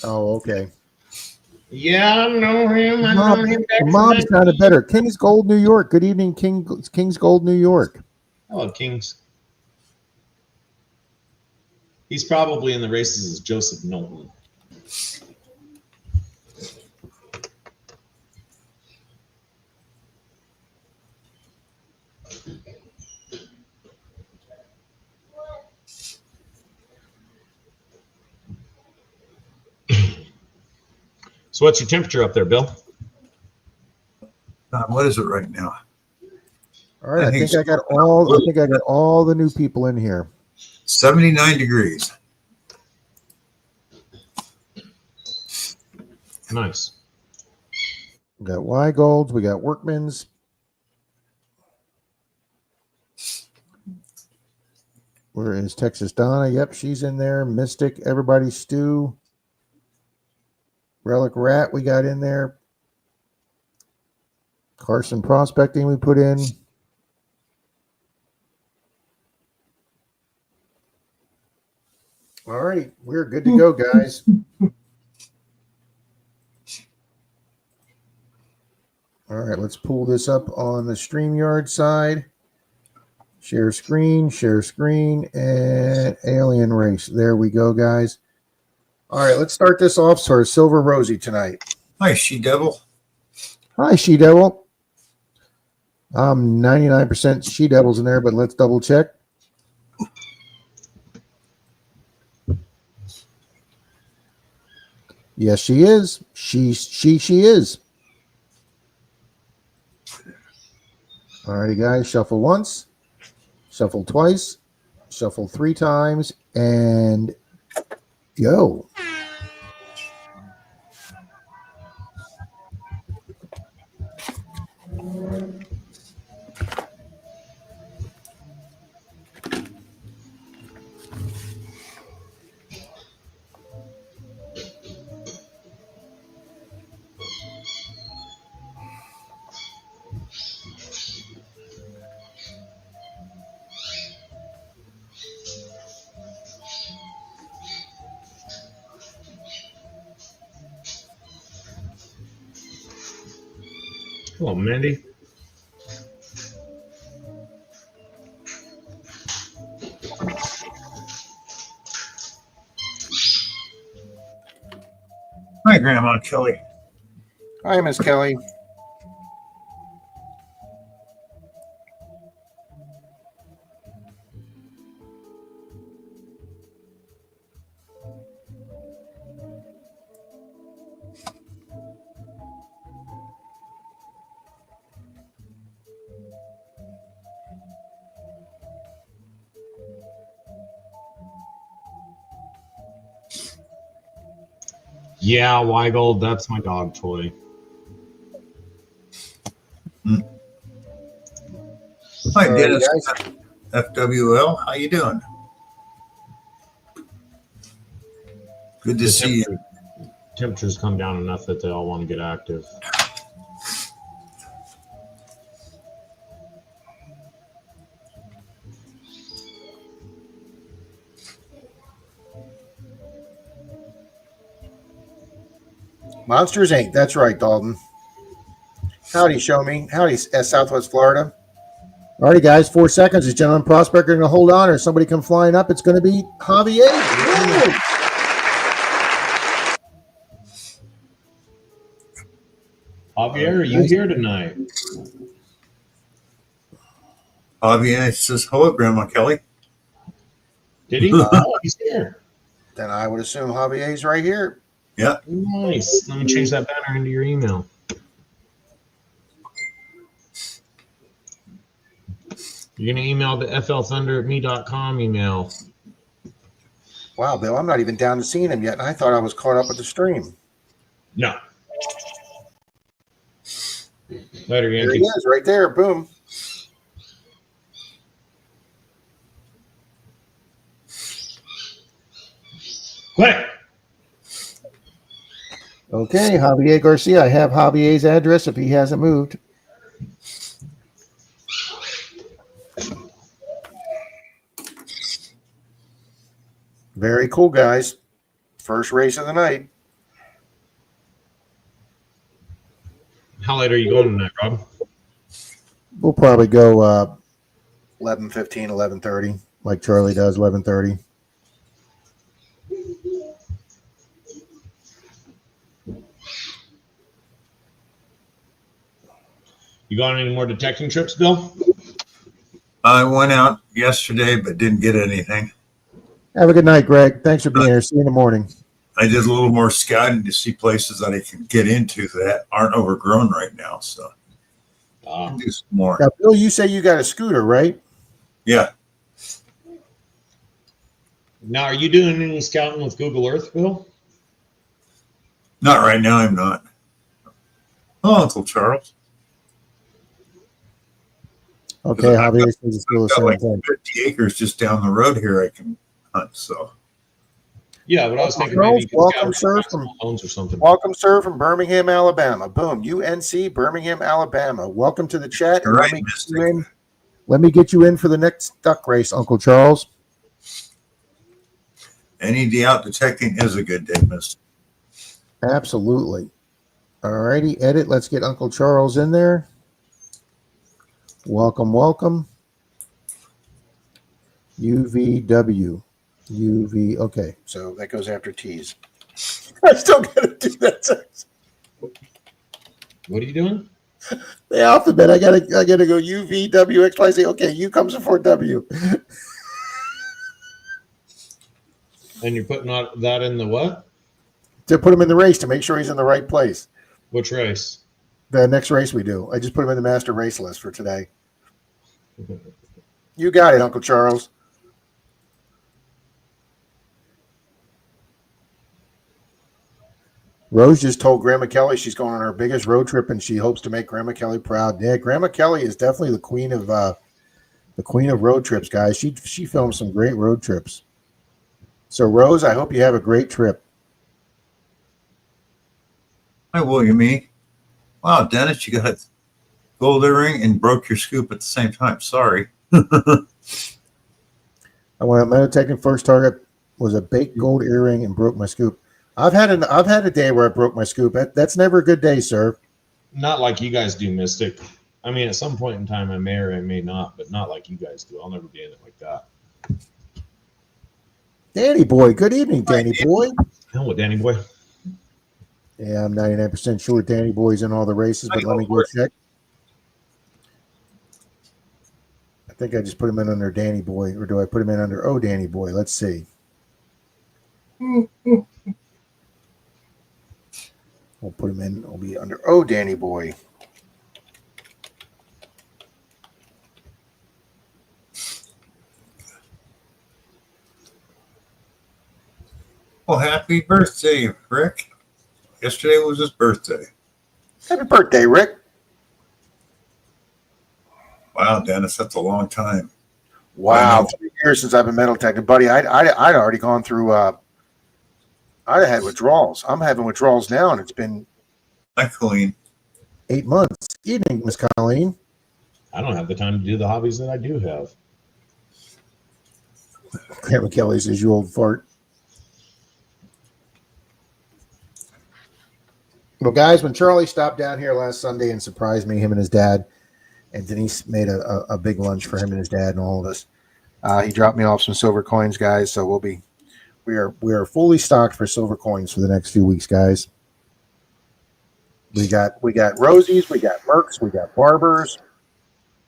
Oh, okay. Yeah, I know him. I know him. The mob sounded better. King's Gold, New York. Good evening, King's Gold, New York. Hello, Kings. He's probably in the races as Joseph Knowlton. So what's your temperature up there, Bill? What is it right now? All right, I think I got all the new people in here. 79 degrees. Nice. We got Y Golds, we got Workmans. Where is Texas Donna? Yep, she's in there. Mystic, everybody, Stu. Relic Rat, we got in there. Carson Prospecting, we put in. All right, we're good to go, guys. All right, let's pull this up on the StreamYard side. Share screen, and Alien Race. There we go, guys. All right, let's start this off. So our Silver Rosie tonight. Hi, She-Devil. Hi, She-Devil. 99% She-Devils in there, but let's double check. Yes, she is. She is. All righty, guys. Shuffle once. Shuffle twice. Shuffle 3 times. And go. Hello, Mandy. Hi, Grandma Kelly. Hi, Miss Kelly. Yeah, Weigold, that's my dog toy. Hi, All right, Dennis. guys. FWL, how you doing? Good to see you. Temperatures come down enough that they all want to get active. Monsters Inc. That's right, Dalton. Howdy, show me. Howdy, Southwest Florida. All righty, guys. 4 seconds. Is Gentleman Prospector going to hold on, or somebody come flying up? It's going to be Javier. Woo! Javier, are you here tonight? Javier says, hello, Grandma Kelly. Did he? Oh, he's here. Then I would assume Javier's right here. Yeah. Nice. Let me change that banner into your email. You're going to email the flthunder@me.com email. Wow, Bill, I'm not even down to seeing him yet, and I thought I was caught up with the stream. No. Later, There he Yankee. is, right there. Boom. Quick. Okay, Javier Garcia. I have Javier's address if he hasn't moved. Very cool, guys. First race of the night. How late are you going tonight, Rob? We'll probably go 11:15, 11:30, like Charlie does, 11:30. You going on any more detecting trips, Bill? I went out yesterday, but didn't get anything. Have a good night, Greg. Thanks for being here. See you in the morning. I did a little more scouting to see places that I can get into that aren't overgrown right now. So I'll do some more. Now, Bill, you say you got a scooter, right? Yeah. Now, are you doing any scouting with Google Earth, Bill? Not right now. I'm not. Oh, Uncle Charles. Okay, Javier says it's still the Got same like thing. 50 acres just down the road here I can hunt. So Yeah, but I was thinking Charles, maybe you could welcome, scout sir, some loans or something. Welcome, sir, from Birmingham, Alabama. Boom, UNC, Birmingham, Alabama. Welcome to the chat. you're And right, let me get Mystic. you in. Let me get you in for the next duck race, Uncle Charles. Any day out detecting is a good day, Mystic. Absolutely. All righty, edit. Let's get Uncle Charles in there. Welcome, welcome. UVW. UV. Okay, so that goes after T's. I still got to do that. What are you doing? The alphabet. I gotta go UVWXYZ. Okay, U comes before W. And you're putting that in the what? To put him in the race to make sure he's in the right place. Which race? The next race we do. I just put him in the master race list for today. You got it, Uncle Charles. Rose just told Grandma Kelly she's going on her biggest road trip, and she hopes to make Grandma Kelly proud. Yeah, Grandma Kelly is definitely the queen of road trips, guys. She films some great road trips. So, Rose, I hope you have a great trip. Hi, William E. Wow, Dennis, you got a gold earring and broke your scoop at the same time. Sorry. I went out taking first target was a baked gold earring and broke my scoop. I've had a day where I broke my scoop. That's never a good day, sir. Not like you guys do, Mystic. I mean, at some point in time, I may or I may not, but not like you guys do. I'll never be in it like that. Danny boy, good evening, Danny boy. Hell with Danny boy. Yeah, I'm 99% sure Danny boy's in all the races, but let me go check. I think I just put him in under Danny boy, or do I put him in under Danny boy? Let's see. We'll put him in. I'll be under Danny boy. Well, happy birthday, Rick. Yesterday was his birthday. Happy birthday, Rick. Wow, Dennis, that's a long time. Wow, 3 years since I've been metal teching, buddy. I'd already gone through. I'd had withdrawals. I'm having withdrawals now, and it's been Hi, Colleen. 8 months. Evening, Miss Colleen. I don't have the time to do the hobbies that I do have. Grandma Kelly says, "You old fart." Well, guys, when Charlie stopped down here last Sunday and surprised me, him and his dad, and Denise made a big lunch for him and his dad and all of us. He dropped me off some silver coins, guys. So we are fully stocked for silver coins for the next few weeks, guys. We got Rosies, we got Mercs, we got Barbers.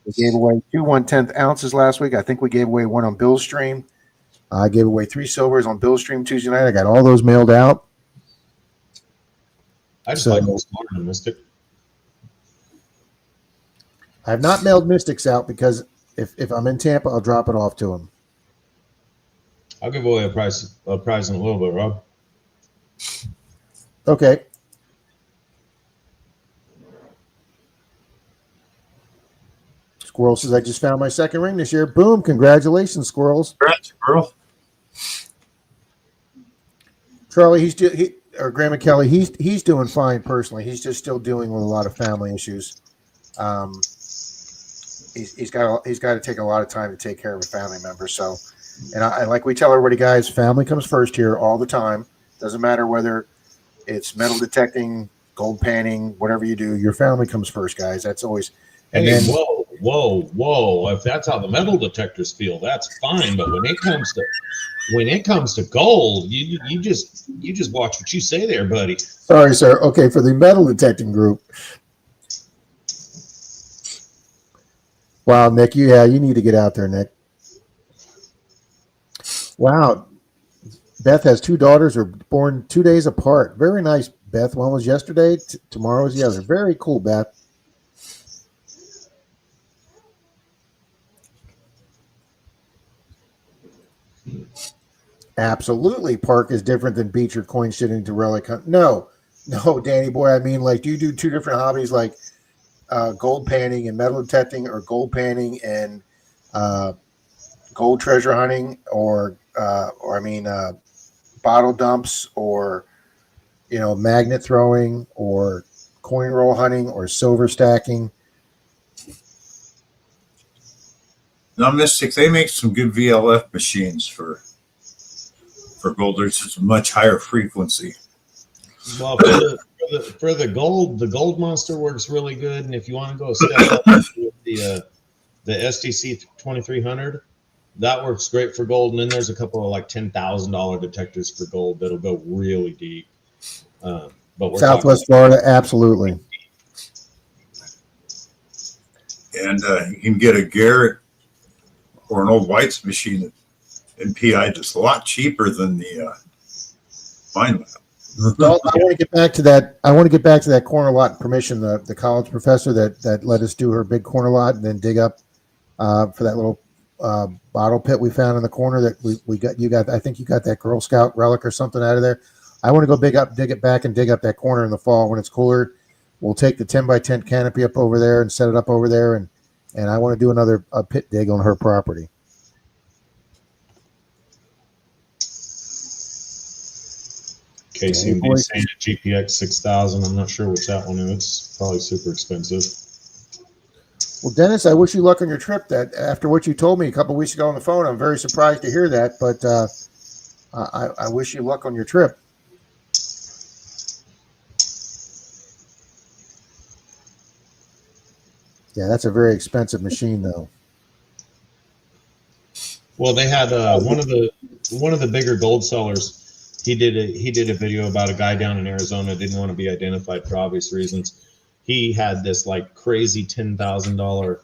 We gave away 2 1/10 ounces last week. I think we gave away one on Bill's stream. I gave away 3 silvers on Bill's stream Tuesday night. I got all those mailed out. I just So- like exploring the Mystic. I have not mailed Mystics out because if I'm in Tampa, I'll drop it off to him. I'll give away a prize in a little bit, Rob. Okay. Squirrel says, I just found my second ring this year. Boom. Congratulations, Squirrels. Congrats, girl. Charlie, or Graham and Kelly, he's doing fine personally. He's just still dealing with a lot of family issues. He's got to take a lot of time to take care of a family member. So, and I like we tell everybody, guys, family comes first here all the time. Doesn't matter whether it's metal detecting, gold panning, whatever you do, your family comes first, guys. That's always. And Hey, then, whoa! If that's how the metal detectors feel, that's fine. But when it comes to gold, you just watch what you say there, buddy. sorry, sir. Okay, for the metal detecting group. Wow, Nick, you need to get out there, Nick. Wow, Beth has two daughters, are born 2 days apart. Very nice, Beth. One was yesterday. Tomorrow is the other. Very cool, Beth. Absolutely, park is different than beach or coin shitting to relic hunt. No, Danny boy. I mean, like, do you do two different hobbies, like gold panning and metal detecting, or gold panning and gold treasure hunting, or bottle dumps, or magnet throwing, or coin roll hunting, or silver stacking? Now, Mystic, they make some good VLF machines for gold. There's just a much higher frequency. Well, for the gold monster works really good. And if you want to go a step up with the STC 2300, that works great for gold. And then there's a couple of like $10,000 detectors for gold that'll go really deep. But we're Southwest Florida, absolutely. And you can get a Garrett or an old White's machine in PI just a lot cheaper than the mine lab. Well, I want to get back to that. I want to get back to that corner lot permission. The college professor that let us do her big corner lot and then dig up for that little bottle pit we found in the corner that we got. You got. I think you got that Girl Scout relic or something out of there. I want to go dig it back and dig up that corner in the fall when it's cooler. We'll take the 10 by 10 canopy up over there and set it up over there, and I want to do another pit dig on her property. KCMB saying a GPX 6000. I'm not sure which that one is. It's probably super expensive. Well, Dennis, I wish you luck on your trip. That after what you told me a couple weeks ago on the phone, I'm very surprised to hear that. But I wish you luck on your trip. Yeah, that's a very expensive machine, though. Well, they had one of the bigger gold sellers. He did a video about a guy down in Arizona, didn't want to be identified for obvious reasons. He had this like crazy $10,000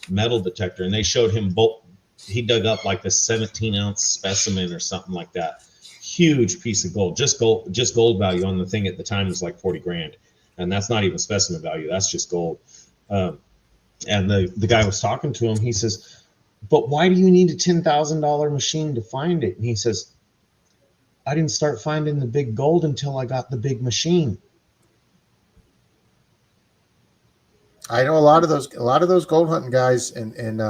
metal detector, and they showed him both. He dug up like this 17-ounce specimen or something like that. Huge piece of gold, just gold value on the thing at the time was like 40 grand, and that's not even specimen value. That's just gold. And the guy was talking to him. He says, "But why do you need a $10,000 machine to find it?" And he says, "I didn't start finding the big gold until I got the big machine." I know a lot of those gold hunting guys in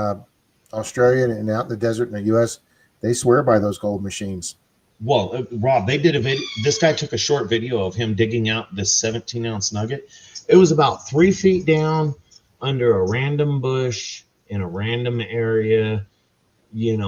Australia and out in the desert in the U.S. They swear by those gold machines. Well, Rob, they did a video. This guy took a short video of him digging out this 17-ounce nugget. It was about 3 feet down under a random bush in a random area.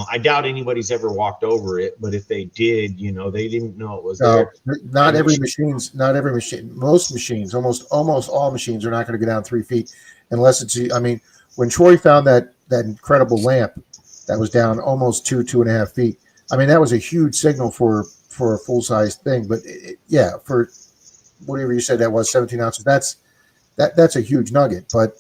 I doubt anybody's ever walked over it, but if they did, they didn't know it was there. Not every machine. Most machines, almost all machines are not going to go down 3 feet unless it's. I mean, when Troy found that incredible lamp that was down almost 2.5 feet. I mean, that was a huge signal for a full size thing. But for whatever you said that was 17 ounces. That's a huge nugget. But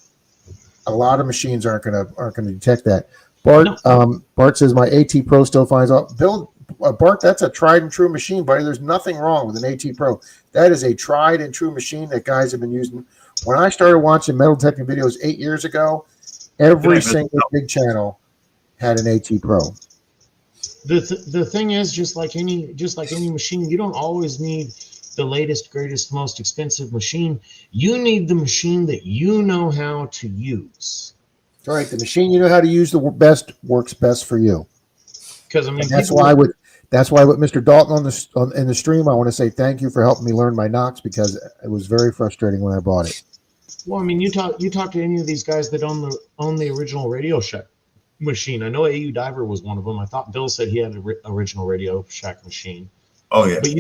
a lot of machines aren't going to detect that. Bart says my AT Pro still finds out. Bill Bart, that's a tried and true machine, buddy. There's nothing wrong with an AT Pro. That is a tried and true machine that guys have been using. When I started watching metal detecting videos 8 years ago, every single big channel had an AT Pro. The thing is, just like any machine, you don't always need the latest, greatest, most expensive machine. You need the machine that you know how to use. All right, the machine you know how to use the best works best for you. Because I mean, and that's why with Mr. Dalton in the stream, I want to say thank you for helping me learn my knocks, because it was very frustrating when I bought it. Well, I mean, you talk to any of these guys that own the original Radio Shack machine. I know AU Diver was one of them. I thought Bill said he had an original Radio Shack machine. Oh yeah. But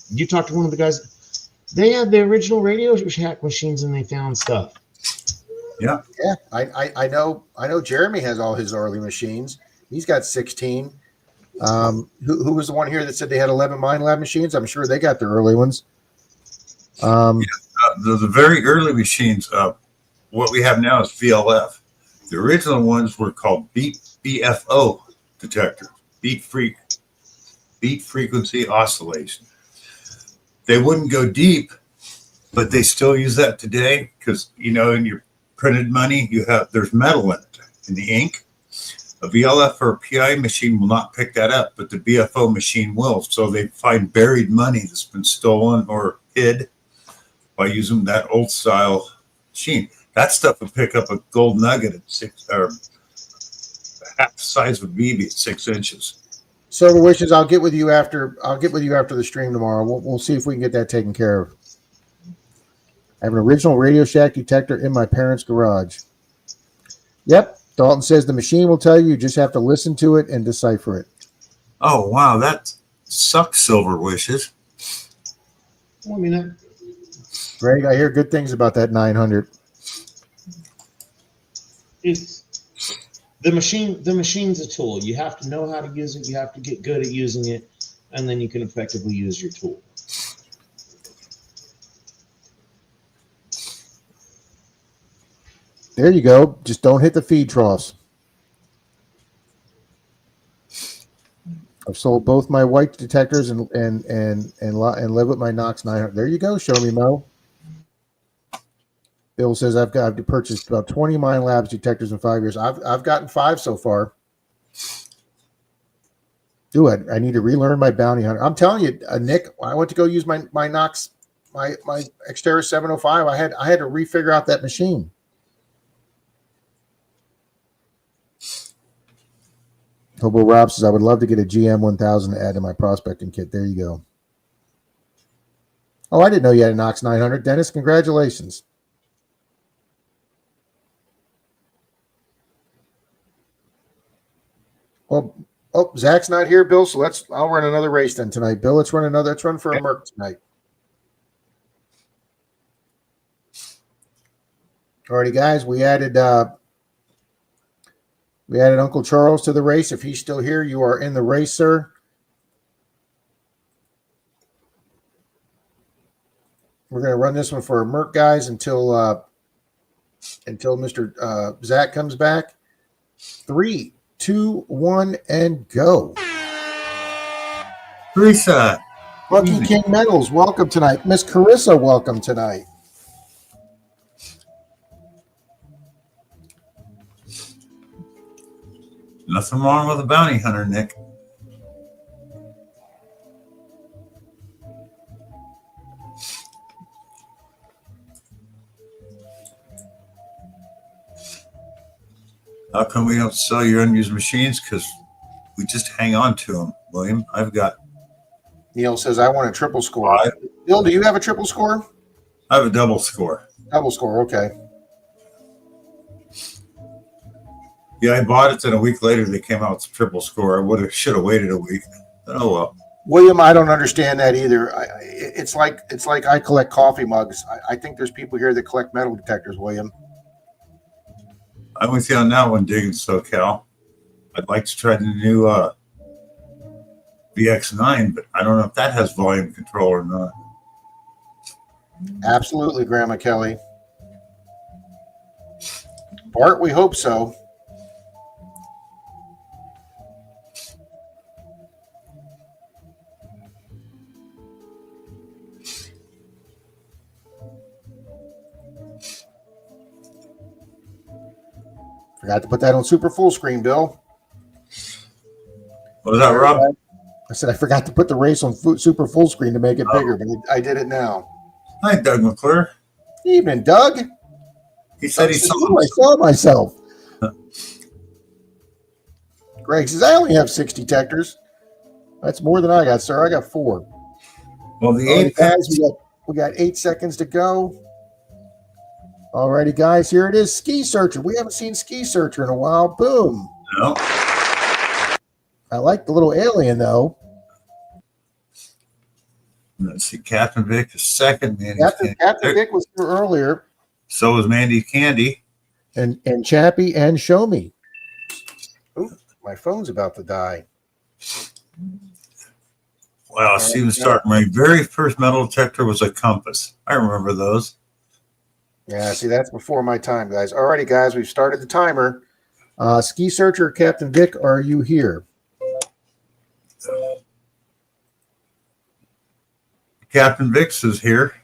you talked to one of the guys. They had the original Radio Shack machines, and they found stuff. Yeah. Yeah, I know Jeremy has all his early machines. He's got 16. Who was the one here that said they had 11 Mind Lab machines? I'm sure they got their early ones. The very early machines, what we have now is VLF. The original ones were called BFO detectors, beat frequency oscillation. They wouldn't go deep, but they still use that today because, in your printed money, there's metal in it, in the ink. A VLF or a PI machine will not pick that up, but the BFO machine will. So they find buried money that's been stolen or hid by using that old style machine. That stuff will pick up a gold nugget at 6 or half the size of a BB at 6 inches. Silver Wishes, I'll get with you after the stream tomorrow. We'll see if we can get that taken care of. I have an original Radio Shack detector in my parents' garage. Yep. Dalton says the machine will tell you. You just have to listen to it and decipher it. Oh, wow. That sucks, Silver Wishes. Well, I mean, Greg, I hear good things about that 900. It's the machine. The machine's a tool. You have to know how to use it. You have to get good at using it, and then you can effectively use your tool. There you go. Just don't hit the feed troughs. I've sold both my white detectors and live with my Knox 900. There you go. Show me, Mo. Bill says I've purchased about 20 Mind Labs detectors in 5 years. I've gotten 5 so far. I need to relearn my bounty hunter. I'm telling you, Nick, I went to go use my Knox, my Xterra 705. I had to refigure out that machine. Hobo Rob says, I would love to get a GM 1000 to add to my prospecting kit. There you go. Oh, I didn't know you had a Knox 900. Dennis, congratulations. Well, Zach's not here, Bill, so I'll run another race then tonight. Bill, let's run for a Merc tonight. Alrighty, guys, we added Uncle Charles to the race. If he's still here, you are in the race, sir. We're going to run this one for a Merc, guys, until Mr. Zach comes back. 3, 2, 1, and go. Teresa. Lucky King Metals, welcome tonight. Miss Carissa, welcome tonight. Nothing wrong with a bounty hunter, Nick. How come we don't sell your unused machines? Because we just hang on to them, William. Neil says, I want a triple score. Bill, do you have a triple score? I have a double score. Double score, okay. Yeah, I bought it, and a week later they came out with a triple score. I should have waited a week. Oh well. William, I don't understand that either. It's like I collect coffee mugs. I think there's people here that collect metal detectors, William. I'm with you on that one, digging SoCal. I'd like to try the new VX9, but I don't know if that has volume control or not. Absolutely, Grandma Kelly. Bart, we hope so. Forgot to put that on super full screen, Bill. What was that, Rob? I said I forgot to put the race on super full screen to make it bigger, but I did it now. Hi, Doug McClure. Evening, Doug. He said he saw I saw myself. Greg says, I only have 6 detectors. That's more than I got, sir. I got 4. Well, the Alrighty, Apex. guys, we got 8 seconds to go. Alrighty, guys, here it is. Ski Searcher. We haven't seen Ski Searcher in a while. Boom. No. I like the little alien, though. Let's see. Captain Vic is second. Captain Vic was here earlier. So was Mandy Candy. And Chappie and Show Me. Ooh, my phone's about to die. Wow, Steven Stark. My very first metal detector was a compass. I remember those. Yeah, see, that's before my time, guys. Alrighty, guys, we've started the timer. Ski Searcher, Captain Vic, are you here? Captain Vic's is here.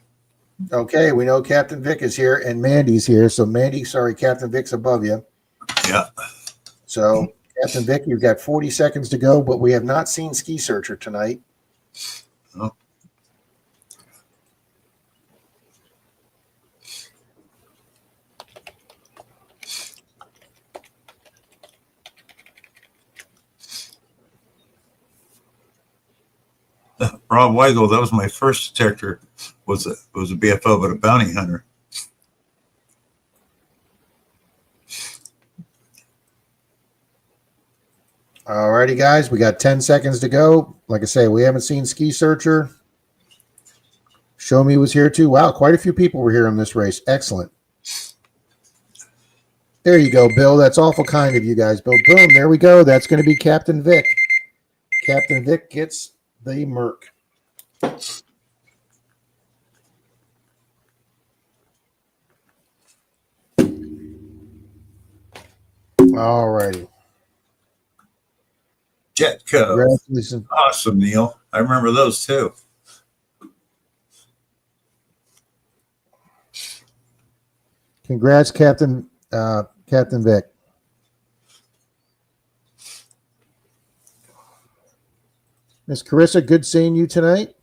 Okay, we know Captain Vic is here and Mandy's here. So, Mandy, sorry, Captain Vic's above you. Yeah. So, Captain Vic, you've got 40 seconds to go, but we have not seen Ski Searcher tonight. Oh. Rob Weigel, that was my first detector. Was a BFO, but a bounty hunter. Alrighty, guys, we got 10 seconds to go. Like I say, we haven't seen Ski Searcher. Show Me was here too. Wow, quite a few people were here on this race. Excellent. There you go, Bill. That's awful kind of you guys, Bill. Boom, there we go. That's going to be Captain Vic. Captain Vic gets the Merc. All righty. Jetco. Congratulations. Awesome, Neil. I remember those too. Congrats, Captain Vic. Miss Carissa, good seeing you tonight.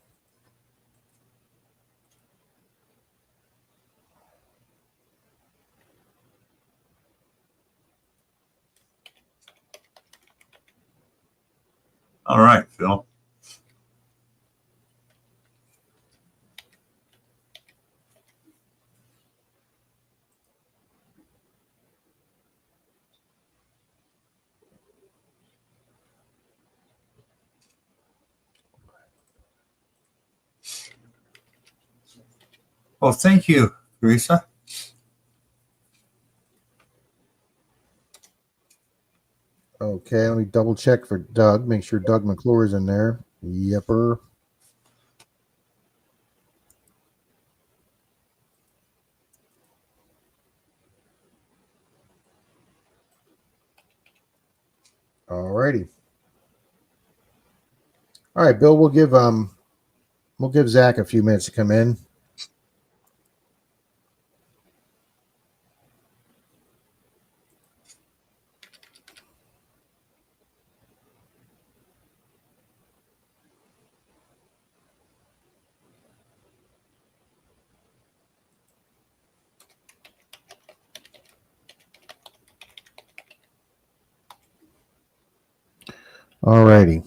All right, Phil. Well, thank you, Teresa. Okay, let me double check for Doug. Make sure Doug McClure is in there. Yepper. All righty. All right, Bill. We'll give Zach a few minutes to come in. All righty.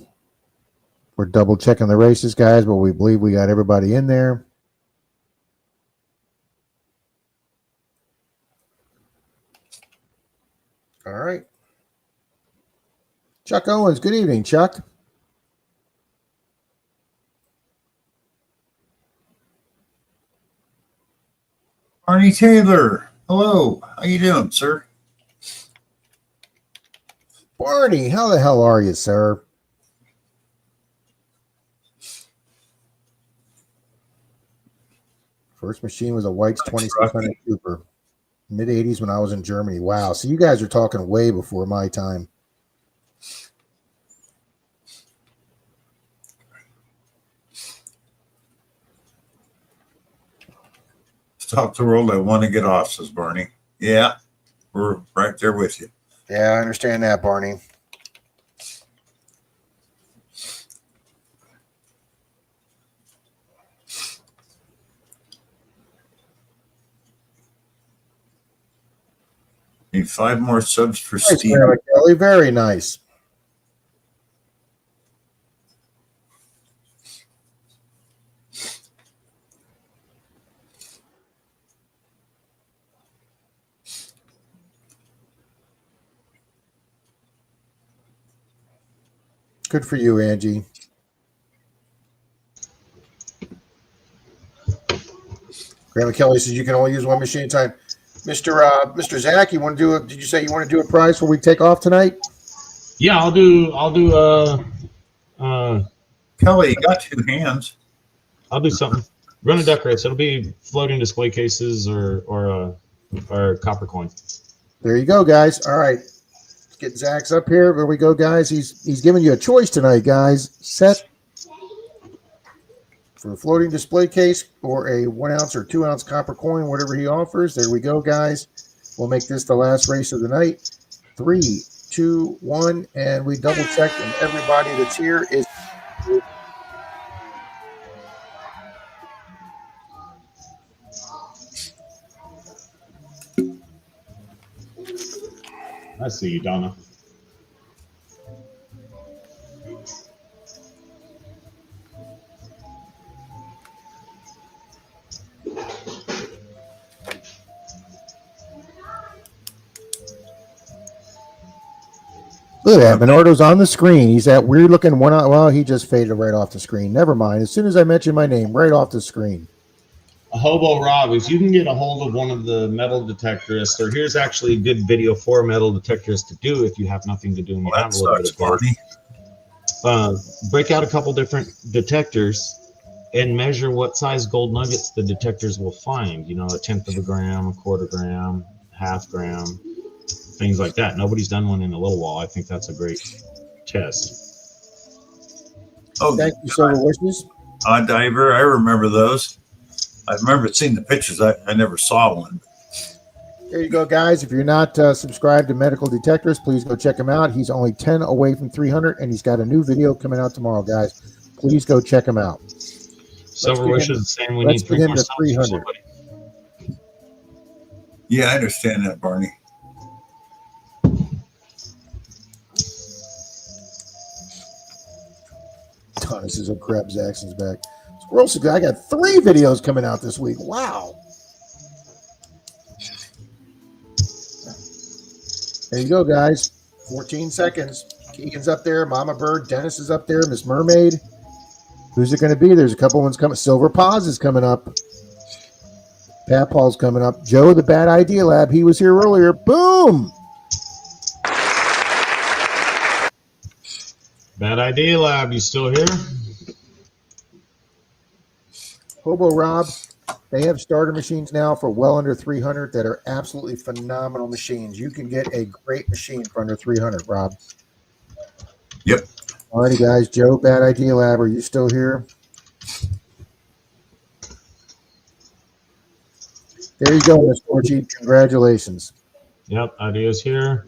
We're double checking the races, guys, but we believe we got everybody in there. All right. Chuck Owens, good evening, Chuck. Arnie Taylor. Hello. How you doing, sir? Barney, how the hell are you, sir? First machine was a White's 2600 Cooper. Mid-'80s when I was in Germany. Wow. So you guys are talking way before my time. Stop the world. I want to get off, says Barney. Yeah, we're right there with you. Yeah, I understand that, Barney. Need 5 more subs for Nice, Steve. Grandma Kelly. Very nice. Good for you, Angie. Grandma Kelly says you can only use one machine at a time. Mr. Zach, you want to do did you say you want to do a prize before we take off tonight? Yeah, I'll do Kelly, you got 2 hands. I'll do something. Run a duck race. It'll be floating display cases or copper coin. There you go, guys. All right. Let's get Zach's up here. There we go, guys. He's giving you a choice tonight, guys. Set for a floating display case or a 1 ounce or 2 ounce copper coin, whatever he offers. There we go, guys. We'll make this the last race of the night. 3, 2, 1, and we double check, and everybody that's here is. I see you, Donna. Look at that. Menardo's on the screen. He's that weird looking one. Well, he just faded right off the screen. Never mind. As soon as I mentioned my name, right off the screen. A Hobo Rob, if you can get a hold of one of the metal detectorists, or here's actually a good video for metal detectorists to do if you have nothing to do and you Well, have that a little sucks, bit of Barney. break out a couple different detectors and measure what size gold nuggets the detectors will find. You know, 1/10 of a gram, 1/4 gram, 1/2 gram, things like that. Nobody's done one in a little while. I think that's a great test. Oh, Thank you, Silver Wishes. Diver. I remember those. I remember seeing the pictures. I never saw one. There you go, guys. If you're not subscribed to Medical Detectors, please go check him out. He's only 10 away from 300, and he's got a new video coming out tomorrow, guys. Please go check him out. Silver Wishes is saying we let's need 3 get more into subs for 300. somebody. Yeah, I understand that, Barney. This of crap. Jackson's back. Squirrel Cigar. I got 3 videos coming out this week. Wow. There you go, guys. 14 seconds. Keegan's up there. Mama Bird. Dennis is up there. Miss Mermaid. Who's it going to be? There's a couple ones coming. Silver Paws is coming up. Pat Paul's coming up. Joe, the Bad Idea Lab. He was here earlier. Boom. Bad Idea Lab, you still here? Hobo Rob. They have starter machines now for well under 300 that are absolutely phenomenal machines. You can get a great machine for under 300, Rob. Yep. All righty, guys. Joe, Bad Idea Lab, are you still here? There you go, Miss Orchie. Congratulations. Yep, Idea's here.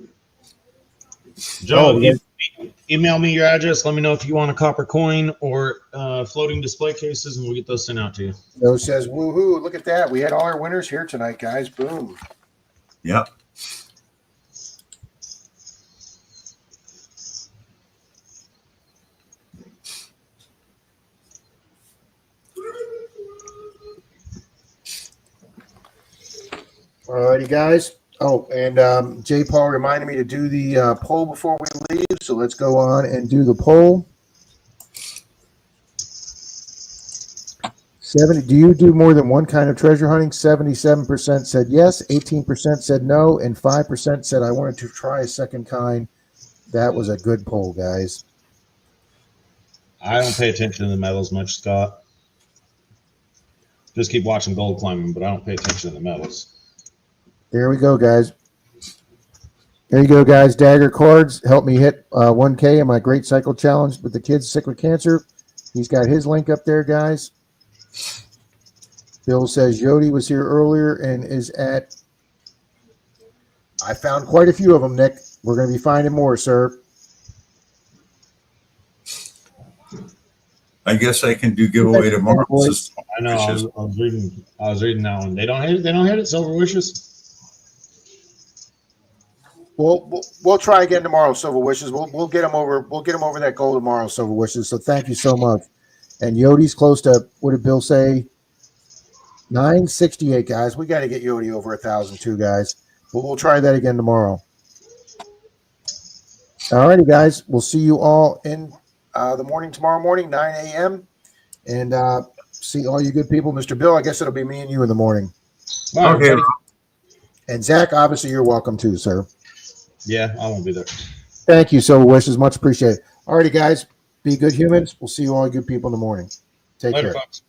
Joe, email me your address. Let me know if you want a copper coin or floating display cases, and we'll get those sent out to you. Joe says, woohoo, look at that. We had all our winners here tonight, guys. Boom. Yep. All righty, guys. Oh, and J. Paul reminded me to do the poll before we leave, so let's go on and do the poll. 70. Do you do more than one kind of treasure hunting? 77% said yes, 18% said no, and 5% said I wanted to try a second kind. That was a good poll, guys. I don't pay attention to the metals much, Scott. Just keep watching gold climbing, but I don't pay attention to the metals. There we go, guys. There you go, guys. Dagger Cards helped me hit 1K in my Great Cycle Challenge with the kids sick with cancer. He's got his link up there, guys. Bill says Yodi was here earlier and is at. I found quite a few of them, Nick. We're going to be finding more, sir. I guess I can do giveaway tomorrow. Boys. I know. I was reading that one. They don't hit it. They don't hit it. Silver Wishes. We'll try again tomorrow, Silver Wishes. We'll get them over. We'll get them over that goal tomorrow, Silver Wishes. So thank you so much. And Yodi's close to, what did Bill say? 968, guys. We got to get Yodi over 1,000 too, guys. But we'll try that again tomorrow. All righty, guys. We'll see you all in the morning tomorrow morning, 9 a.m. And see all you good people. Mr. Bill, I guess it'll be me and you in the morning. All right, Okay. And Zach, obviously, you're welcome too, sir. Yeah, I won't be there. Thank you, Silver Wishes. Much appreciated. All righty, guys. Be good humans. We'll see you all good people in the morning. Take Later, care. folks.